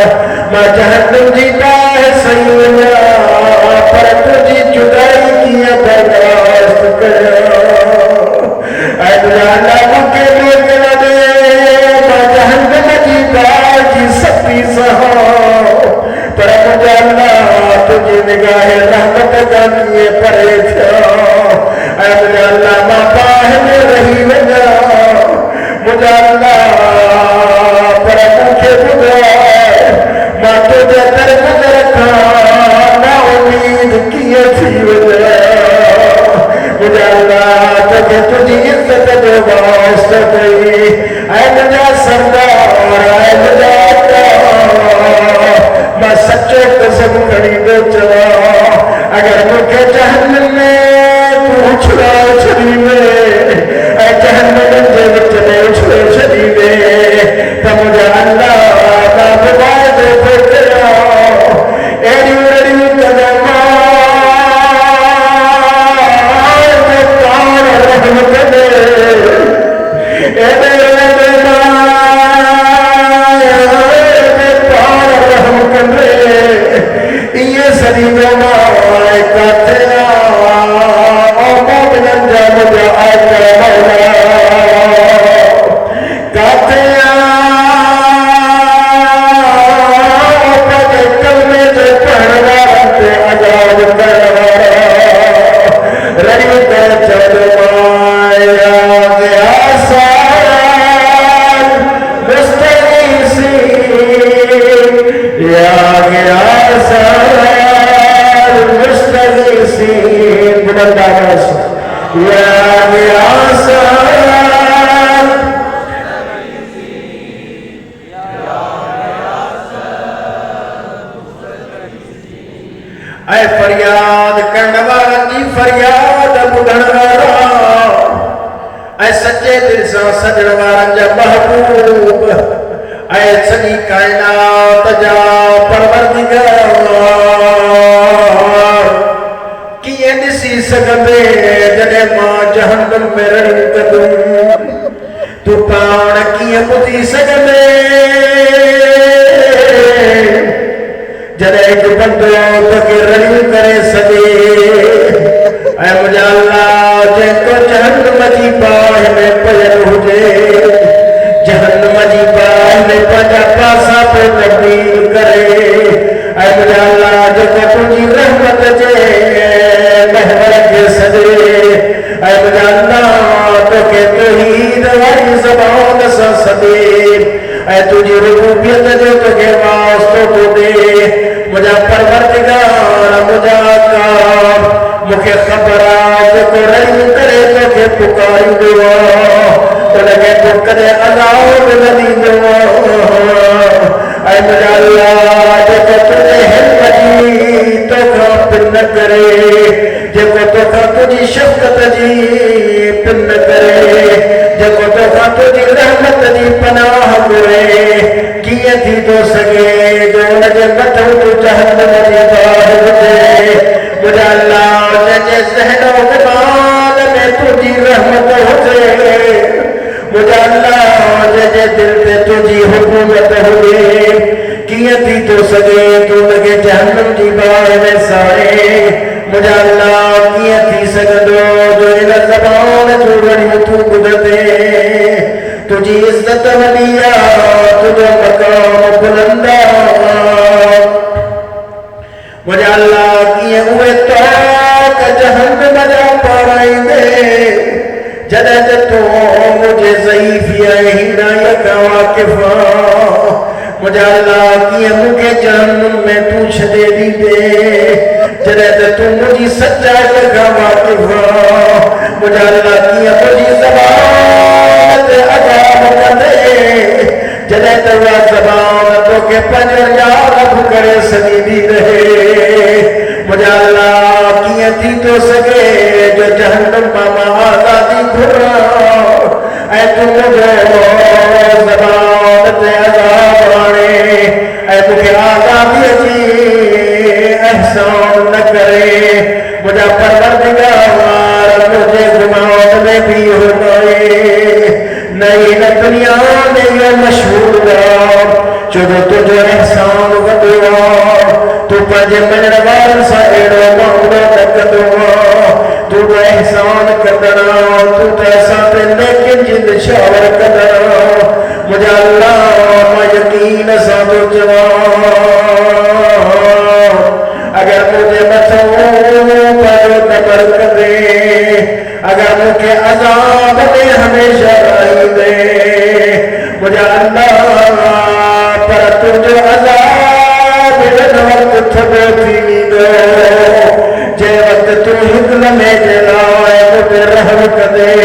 میں جہنم جیتا ہے سیدہ پر تجھے جدائی کیا برداشت کرا اے مجھے اللہ مجھے موقع دے میں جہنم جیتا جی سکتی سہا پر مجھے اللہ تجھے نگاہ رحمت کا کیے پرے تھا اے مجھے اللہ ماں باہ میں رہی وجہ مجھے اللہ پر مجھے بگائے ماں تجھے ترک رکھا نا امید کیے تھی وجہ مجھے اللہ تجھے عزت دے واسطہ گئی اے مجھے سردار اے مجھے میں سچے قسم کھڑی دے چلا اگر مجھے جہنم میں پوچھنا چھڑی میں اے جہنم دے وچنے اچھلے چھڑی میں تو مجھے اللہ نا ببائے دے پھر ایڈی ایڈی قدم مکان رحمت دے ایڈی یہ سری جماعے کاتیا او مومنن جا مجھا آقا مولا کاتیا پاتے کلمے جے پڑھوار تے عذاب کروا رہی تے چلوائے آگیا سال مستغیثی یا آگیا مستغیثین بلند آواز یا آسان اے فریاد کرنوارا جی فریاد بدھنوارا اے سچے دل سے سجنوارا جا محبوب اے سنی کائنات جا پروردگار کیے نسی سکتے جنے ماں جہنم میں رہی قدم تو پان کیے پتی سکتے جنے ایک بندوں تک رہی کرے سکے اے مجھے اللہ جن کو جہنم جی باہ میں پجر ہو جے جہنم جی باہ میں پجا پاسا پہ تبدیل کرے اے مجھے اللہ جن کو تجھی رحمت جے محور کے صدرے اے مجھے اللہ تو کہ توحید والی زبان سا صدر اے تجھی ربوبیت جو تو کہ واسطوں تو دے مجھے پروردگار مجھے آقا مجھے خبرات کو رہی کرے تو کہ پکاری دعا تو لگے تو کرے عذاب ندی دعا اے مجھے اللہ جو کہ تجھے حلمتی تو کھا پن نہ کرے جو کہ تو کھا تجھی شفقت جی پن نہ کرے جو کہ تو کھا تجھی رحمت جی پناہ کرے کیے تھی تو سگے جو نجے متو تو جہنم جی باہر دے مجھے اللہ ججے ذہن و دماغ میں تجھی رحمت ہو جائے مجھے اللہ ججے دل پہ تجھی حکومت ہو جائے کیے تھی تو سگے تو لگے جہنم جی بار میں سارے مجھے اللہ کیا تھی سگدو جو الہ زبان جوڑی تو قدرتے تجھی عزت ولیا تجھے مقام بلندہ مجھے اللہ کیا ہوئے توک جہنم جا پارائی دے جدد تو مجھے ضعیفیہ ہینا یکا واقفا مجھے اللہ کیا مجھے جہنم میں پوچھ دے دی دے جدد تو مجھے سچا یکا واقفا مجھے اللہ کیا مجھے زبان عذاب کر دے جدد وہ زبان تو کہ پنجر یارب کرے سنی دی رہے مجھے اللہ کیا تھی تو سگے جو جہنم ماما آزادی گھرا اے تو مجھے زبان تے عذاب آنے اے مجھے آزادی جی احسان نہ کرے مجھے پروردگار مجھے گماؤں میں بھی ہو گئے نئی نہ دنیا میں یہ مشہور چلو تجھو احسان ودوا تو پنجے منروار سائڑو مانگو تکدوا تو احسان کدنا تو تیسا پہ لیکن جند شاور کدنا مجھے اللہ ما یقین ساتو جوان اگر مجھے بچوں پر دبر کدے اگر مجھے عذاب میں ہمیشہ رائی دے مجھے اللہ پر تجھو عذاب وقت تھبو تھی دو جے وقت تو حکم میں جلائے مجھے رحم کدے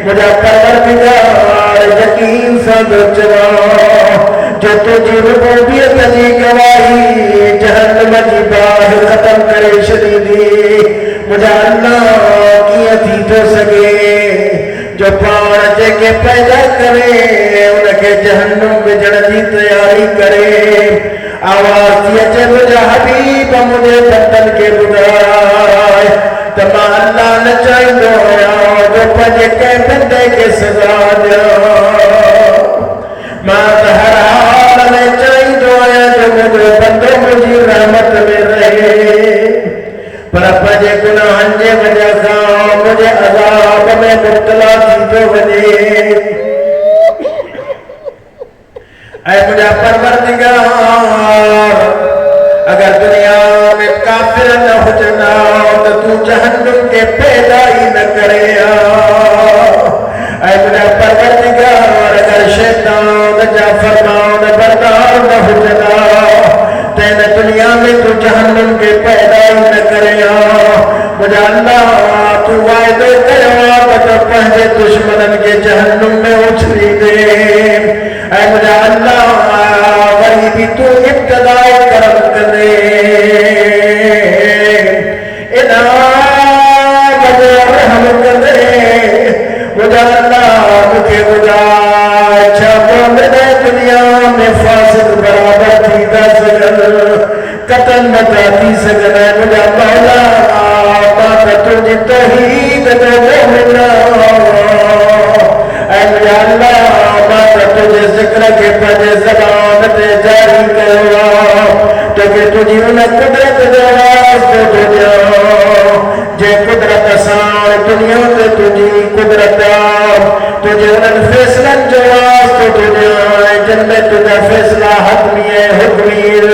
مجھے پروردگار یقین سب جوان جو تجھی ربوبیت جی گواہی جہنم جی باہر ختم کرے شدیدی مجھے اللہ کیا تھی تو سگے جو پاڑ جے کے پیدا کرے ان کے جہنم بجڑ جی تیاری کرے آواز دیا جے مجھے حبیب مجھے بندن کے بدائے تمہ اللہ نہ چاہی دو جو پجے کے بندے کے سزا دیا ماں ہر حال میں چاہی دو جو مجھے بندوں مجھے رحمت میں رہے پر پجے گناہ انجے وجہ خواہ مجھے عذاب میں مبتلا تھی تو وجہ اے مجھے پروردگار اگر دنیا میں کافر نہ ہو جنا تو تو جہنم کے پیدا ہی نہ کرے اے مجھے پروردگار اگر شیطان جا فرمان بردار نہ ہو جنا تین دنیا میں تو جہنم کے پیدا ہی نہ کرے مجھے اللہ تو وعدے کروا تو پہلے دشمنن کے جہنم میں اچھلی دے اے مجھے اللہ وہی بھی تو ابتدائی کرم کرے انعام مجھے رحم کرے مجھے اللہ مجھے چھاپوں میں دنیا میں فاسد برابر تھی دا سگل قتل مطاتی سگل ہے مجھے مولا بات تجھے توحید دے منا اے مجھے اللہ بات تجھے ذکر کے پجے زبان تے جاری کروا تو کہ تجھے انہیں قدرت دے واسطے تجھے جے قدرت سان دنیا تے تجھے قدرت تجھے انہیں فیصلن جو واسطے تجھے جنت تجھے فیصلہ حتمی حکمیر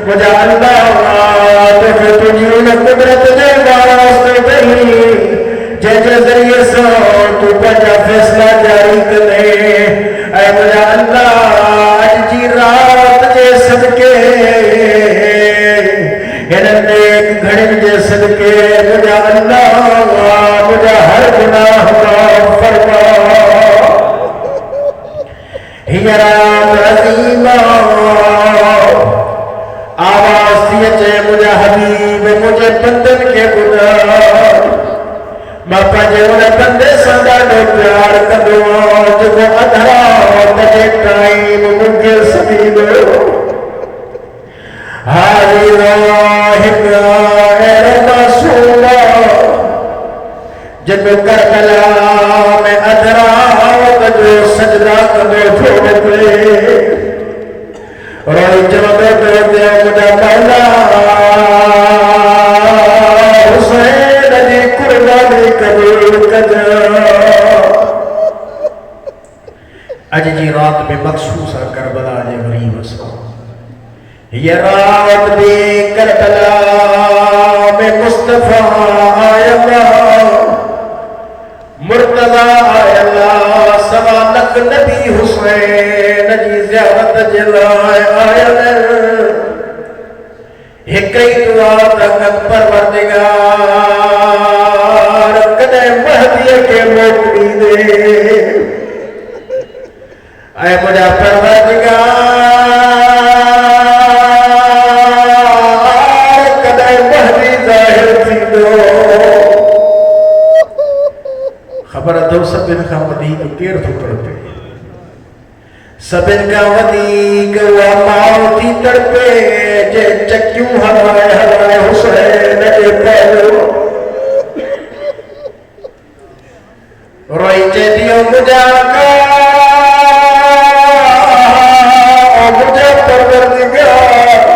مجھے اللہ تو کہ تجھے انہیں قدرت دے واسطے تجھے جے ذریعے سو تو پجا فیصلہ جاری کرے اے مجھے اللہ آج جی رات جے صدقے انہیں ایک گھڑن جے صدقے مجھے اللہ مجھے ہر گناہ معاف فرما ہی رات عظیمہ آواز دیے چے مجھے حبیب مجھے بندن کے گناہ باپا جے انہیں بندے سنگا دو پیار کدو جو ادھرا تجھے ٹائم ممکن سبیل ہاری راہم اے معصومہ جب کربلا میں ادھرا تجھے سجدہ کدو چھوڑ پلے روئی جوان دے مجھا مولا حسین جی قربانی قبول کجا اج جی رات میں مخصوص کربلا جے غریب اسا یہ رات بھی کربلا میں مصطفیٰ آیا اللہ مرتضی آیا اللہ سوا لکھ نبی حسین جی زیارت جلائے آیا ایک ہی دعا تکت پروردگار کدے مہدی کے موکلی دے اے مجھا پروردگار کدے مہدی ظاہر تھی دو خبر دو سبن کا ودیق کیر تو تڑپے سبن کا ودیق واماؤ تھی تڑپے جے چکیوں ہلائے حسین جے پہلو روئی جے دیو مجھا کا مجھا پروردگار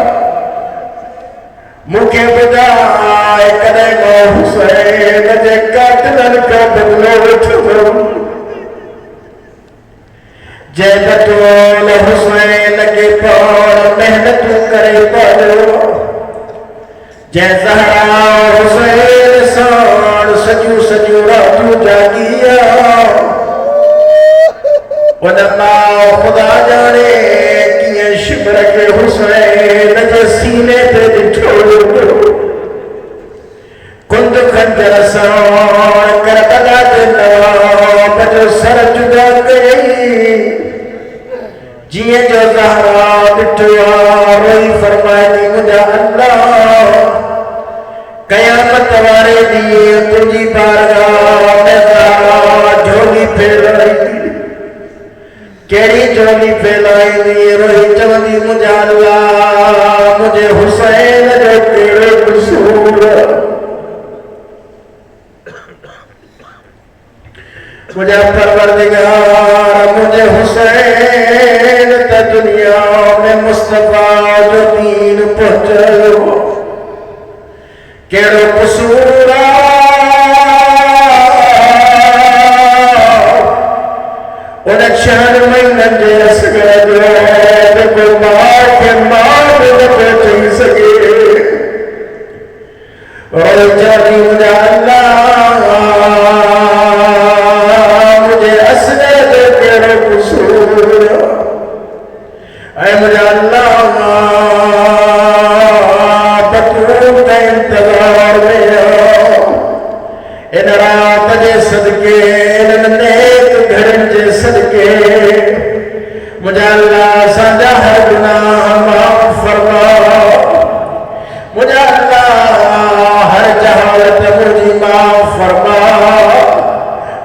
مکھے بدائے کرے گا حسین جے قاتلن کا بدلو اٹھو جے بطول حسین کے پار محنت کرے پڑھو جے زہرا حسین سان سجو سجو راتو جاگیا ونما خدا جانے کیے شبر کے حسین جے سینے پہ دٹھو کند خنجر سان کربلا جناب جو سر جدا گئی جیے جو زہرا بٹھوا روئی فرمائی مجھا اللہ قیامت وارے دیئے تجھی بارگاہ میں زہرا جھولی پھیلائی کیڑی جھولی پھیلائی دیئے روئی چوندی مجھا اللہ مجھے حسین جو کیڑے قصور مجھے پروردگار مجھے حسین تا دنیا میں مصطفیٰ جو دین پہنچو کیڑو قصورا انہیں شہر میں نجے اسگر دے کوئی ماں کے ماں میں نپے چاہی سکے اور جاتی مجھے اللہ اے مجھے اللہ بطول کا انتظار میں ان رات جے صدقے ان نیک گھرن جے صدقے مجھے اللہ سجا ہر گناہ معاف فرما مجھے اللہ ہر جہالت مجھے معاف فرما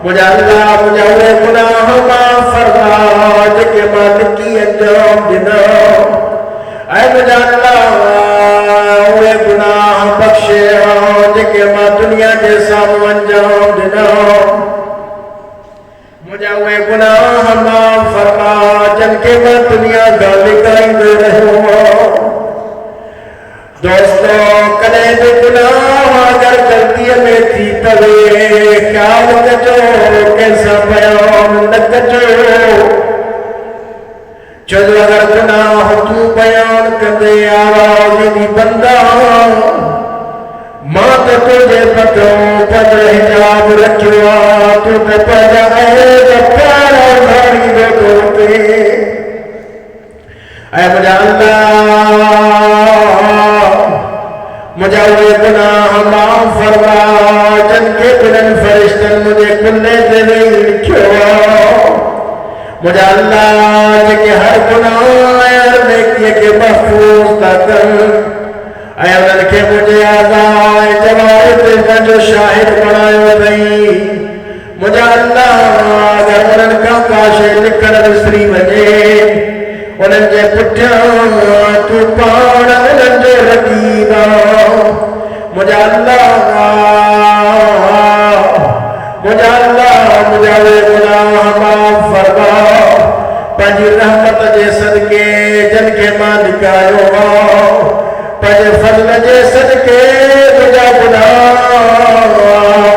مجھے اللہ مجھے ہوئے گناہ معاف فرما جکے مالکی انجام دینا اے مجھے اللہ ہوئے گناہ بخشے جکے ماں دنیا کے سامو انجام دینا مجھے ہوئے گناہ معاف فرما جن کے ماں دنیا گالی کائیں دے رہے ہوا دوستو کلے دے گناہ اگر کرتی میں تھی پلے خیال کچو کیسا بیان نکچو چلو اگر گناہ تو بیان کردے آوازی دی بندہ ماں تو تجھے پتو پتر حجاب رکھوا تو تے پجا اے جب پیارا دھاری دے دوتے اے مجھے اللہ مجھے ہوئے گناہ معاف فرما جن کے بلن فرشتن مجھے کلے دے لکھوا مجھے اللہ جے ہر گناہ ہر نیکی کے محفوظ تکر اے انہن کے مجھے آزائے جوائد کا جو شاہد بنائے دئی مجھے اللہ اگر انہن کا کاشے لکھن رسری وجے انہن جے پٹھا تو پاڑا انہن جے رقیبا مجھے اللہ مجھے گناہ معاف فرما پنجی رحمت جے صدقے جن کے مالک آئے پج فضل جے صدقے مجھا گناہ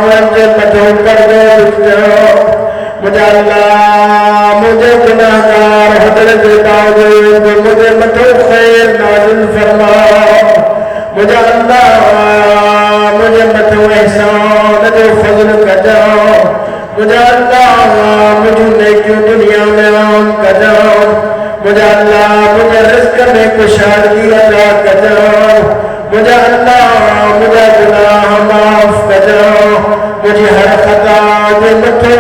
ونجے مدھو کر دے بچہ مجھا اللہ مجھے گناہگار حضرت باوجود مجھے مدھو خیر نازل فرما مجھا اللہ مجھے مدھو احسان جو فضل کجا مجھا اللہ مجھے نیکیوں دنیا میں عام کجا مجھا اللہ مجھے رزق میں کشادگی عطا کجا مجھا اللہ مجھے گناہ معاف کجا مجھے ہر خطا جو مٹھو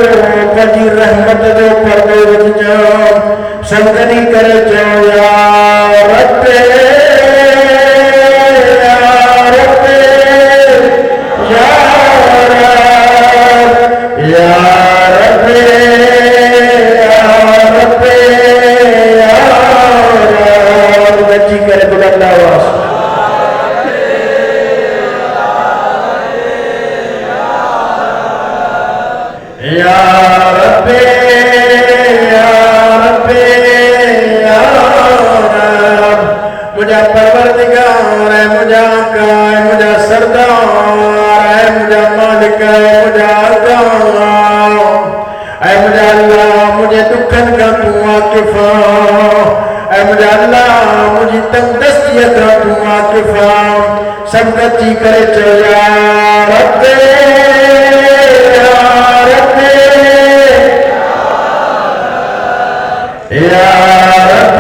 پجی رحمت جو پردے وچ جا سمگنی کرے جو یا رب مجھا پروردگار ہے مجھا آقا ہے مجھا سردار ہے مجھا مالک ہے مجھا آقا اے مجھا اللہ مجھے دکھن کا تو واقفا اے مجھا اللہ مجھے تنگ دستی کا تو واقفا سب گچی کرے چو یا رب یا رب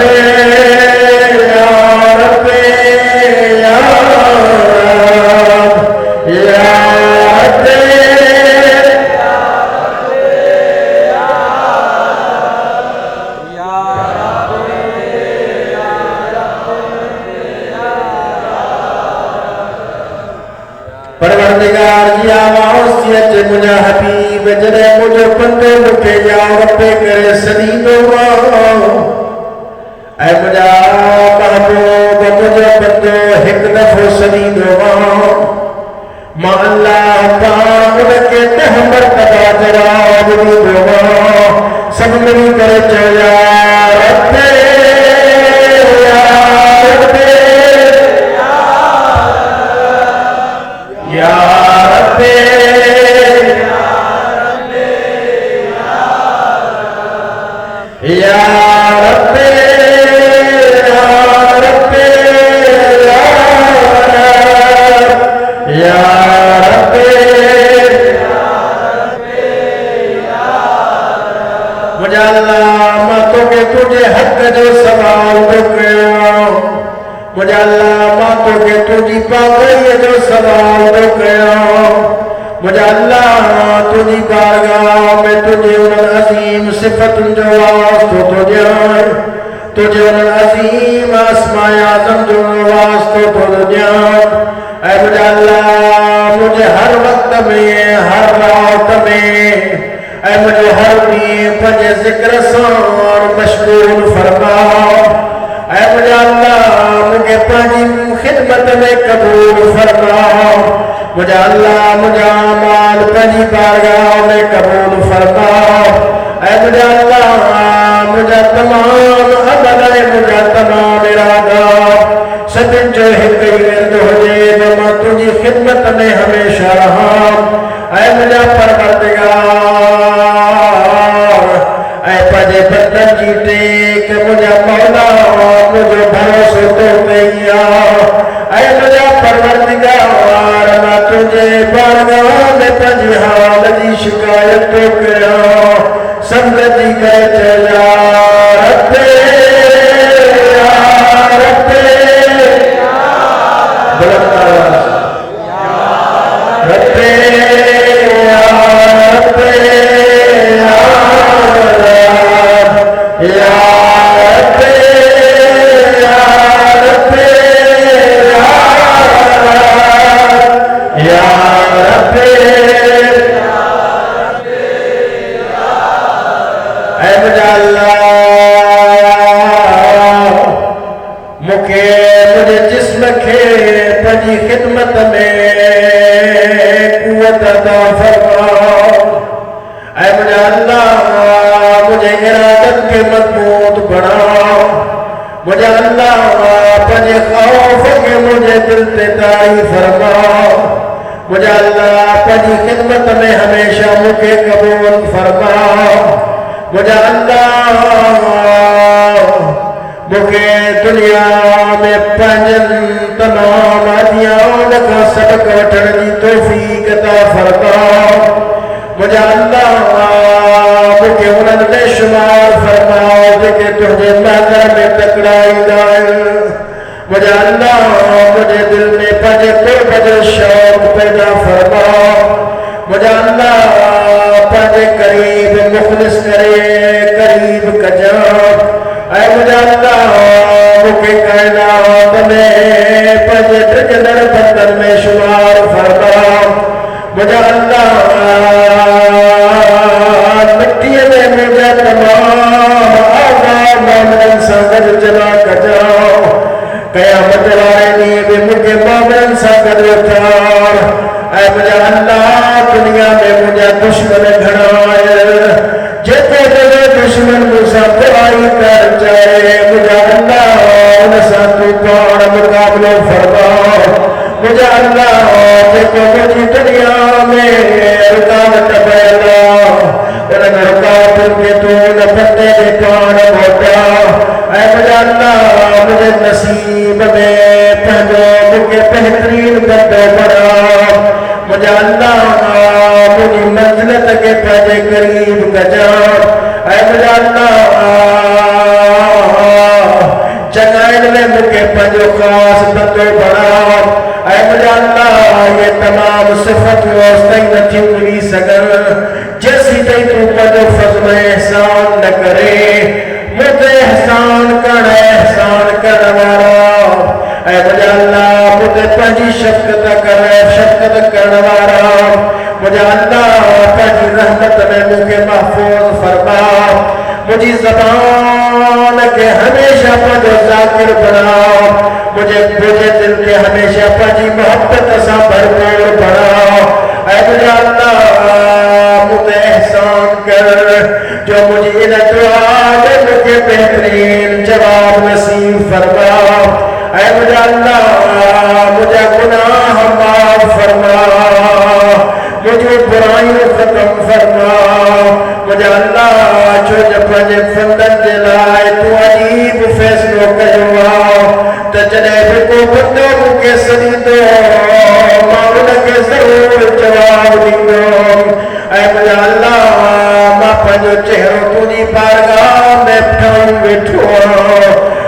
پروردگار جی آواز جی مجھا حبیب جڑے مجھے پندے مکے یا رب کرے سنی دو اے مجھا محبوب مجھے پندے ایک دفع سنی دو ما اللہ پاک کے تحمر تبا جراب دی دو سب ملی کرے چایا رب یا رب یا رب یا رب مجھے اللہ ماتوں کے تجھے حق جو سوال دکھیا مجھے اللہ ماتوں کے تجھی پاکی جو سوال دکھیا مجھے اللہ تجھی بارگاہ میں تجھے ان عظیم صفت جو واسطو تجھے ان عظیم اسماء اعظم جو واسطو تجھے اے مجھے اللہ مجھے ہر وقت میں ہر رات میں اے مجھے ہر دین پجے ذکر سان مشغول فرما اے مجھے اللہ مجھے پانی خدمت میں قبول فرما مجھے اللہ مجھے عمال پانی بارگاہ میں قبول فرما اے مجھے اللہ مجھے تمام عمل مجھے تمام ارادہ سب جو ہی ورد ہو جے میں تجھی خدمت میں ہمیشہ رہا اے مجھے پروردگار اے پجے بدن جیتے کہ مجھے مولا مجھے بھروسے تو گیا اے مجھے پروردگار میں تجھے بارگاہ میں پجی حال دی شکایت تو کیا سب گتی کہے چلا رب بلند آواز رب یا رب یا رب یا رب اے مجھے اللہ مجھے جسم کے پجی خدمت میں قوت عطا فرما اے مجھے اللہ مجھے ارادت کے مضبوط بنا مجھے اللہ پنجے خوف کے مجھے دل تے تاری فرما مجھے اللہ پنجی خدمت میں ہمیشہ مجھے قبول فرما مجھے اللہ مجھے دنیا میں پنجن تمام آدیاں کا سبق وٹھن دی توفیق عطا فرما مجھے اللہ مجھے انہوں نے شمار فرماؤ کہ تجھے محضر میں تکڑائی دائر مجھے اللہ مجھے دل میں پجے قربت شوق پیدا فرماؤ مجھے اللہ پجے قریب مخلص کرے قریب کجا اے مجھے اللہ مجھے کائنات میں پجے ٹکدر بندر میں شمار فرماؤ مجھے اللہ مٹی میں مجھے تمام آزاد مومن ساگر چلا کجاؤ قیامت والے نیب مجھے مومن ساگر اتار اے مجھے اللہ دنیا میں مجھے دشمن گھڑائے جتے دلے دشمن مجھے دعائی کر جائے مجھے اللہ ان ساتھ پاڑ مقابلہ فرما مجھے اللہ دیکھو مجھے دنیا میں رکاوٹ پیدا انہیں رکاوٹ کے تو نفتے دے کان بھوٹا اے مجھے اللہ مجھے نصیب میں پہنو مجھے بہترین بندو بڑا مجھے اللہ مجھے منزلت کے پہنے قریب کجا اے مجھے اللہ جگائن میں مجھے پہنو خاص بندو بڑا اے مجھے اللہ یہ تمام صفت واسطہ نتھی ملی سگر جیسی تی تو پہنو فضل احسان نہ کرے مجھے احسان کر وارا اے مجھے اللہ مجھے پہنجی شفقت کرنوارا مجھے اللہ پہنجی رحمت میں مجھے محفوظ فرما مجھے زبان کے ہمیشہ پہنجو ذاکر بنا مجھے دل کے ہمیشہ پہنجی محبت سا بھرپور بنا اے مجھے اللہ مجھے احسان کر جو مجھے ان دعا دے مجھے بہترین جواب نصیب فرما اے مجھے اللہ مجھے گناہ معاف فرما مجھے برائی ختم فرما مجھے اللہ جو جب مجھے فندن دلائے تو عجیب فیصلوں کروا تجنیب کو بندوں کے صدی دو معلوم کے ضرور جواب دیوں اے مجھے اللہ ماں پنجو چہروں تونی بارگاہ میں پھاؤں بیٹھو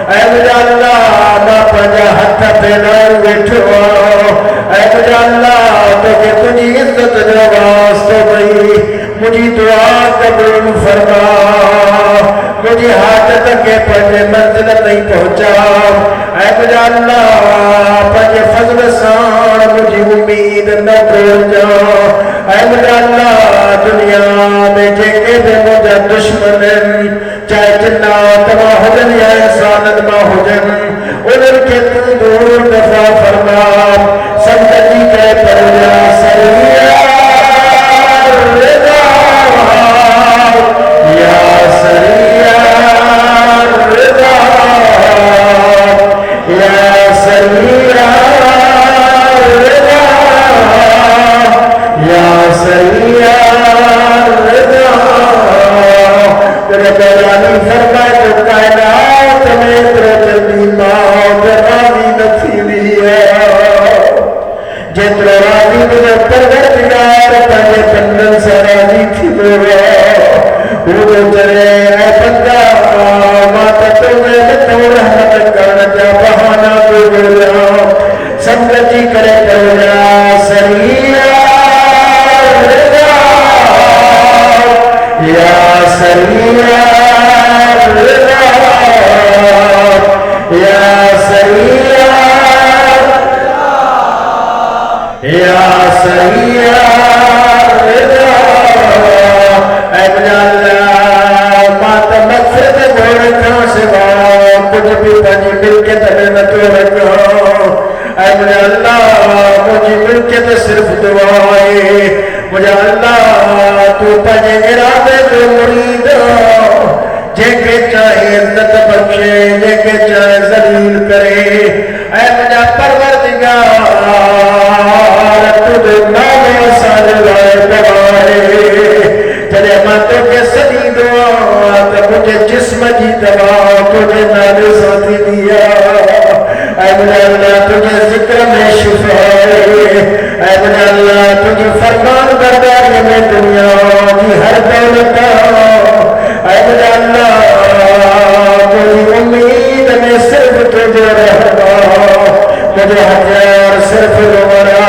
اے مجھے اللہ ماں پنجا ہتھ پھیلاؤں بیٹھو اے مجھے اللہ تو کہ تجھی عزت جو واسطہ بھئی مجھے دعا قبول فرما مجھے حاجت کے پنجے منزل نہیں پہنچا اے مجھے اللہ پنجے فضل سان مجھے امید نہ بھول جا اے مجھے اللہ دنیا میں جے کے بھی مجھے دشمن چاہے جنات ما ہوجن یا انسانت ما ہوجن انہوں کے تو دور دفع فرما سمجھتی کے پرجا سریعہ رضا یا سریعہ رضا یا سریعہ رضا یا سریعہ رضا رب العالمین فرمائے تو کائنات میں ترجمی موت راضی نفیلی ہے جتر راضی مجھے پرگتگار پہلے بندن سے راضی تھی بورا وہ چلے اے بندہ ماتا تو میں تو رحمت کرنا جا بہانا تو بولا سمجھتی کرے بولا سریعہ رضا یا سریعہ رضا یا سریعہ یا سریعہ رضا اے اللہ ماتا مغفرت گھوڑ کھاں سے کچھ بھی پنجی ملکت میں نہ تو رکھا اے اللہ مجھے ملکت صرف دعائے مجھے اللہ تو پنجے ارادے تو مرید جے کے چاہے عزت بخشے جے کے چاہے ذلیل کرے اے مجھا پروردگار تجھے نام سالوائے دوارے جلے میں تو کے صدی دعا تو مجھے جسم جی دعا تجھے نام ساتھی دیا اے مجھا اللہ تجھے ذکر میں شفا اے مجھا اللہ تجھے فرمان برداری میں دنیا کی ہر دولتا اے مجھا اللہ کوئی امید میں صرف تجھے رہنا مجھے ہتھیار صرف لوڑا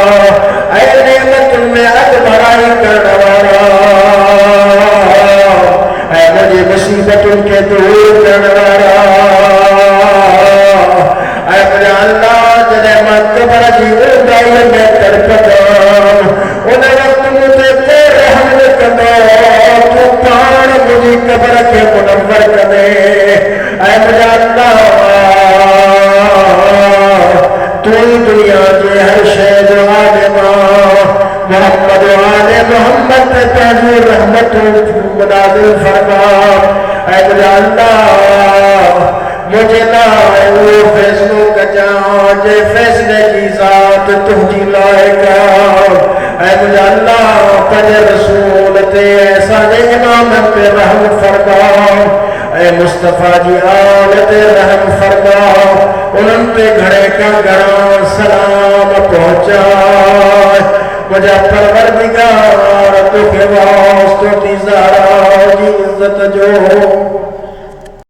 اے نعمت میں اکبرائی کرنا والا اے مجھے مصیبت ان کے دور کرنا والا اے مجھے اللہ جنہیں میں قبر کی اندائی میں ترپتا انہیں وقت مجھے تے رحم کردہ تو پان مجھے قبر کے منور کرے اے مجھے اللہ تو ہی دنیا کے ہر شہد عالمہ محمد و آل محمد تاجر رحمت منازل فرما اے مجھے اللہ مجھے نہ وہ فیصلوں کا جان جے فیصلے کی ذات تجھی لائے گا اے مجھے اللہ پڑھ رسول تے ایسا امام پہ رحم فرما اے مصطفیٰ جی آل تے رحم فرما انہوں پہ گھڑے کا گھڑا سلام پہنچا مجھے پروردگار تو کے واسطوں کی زہرا کی عزت جو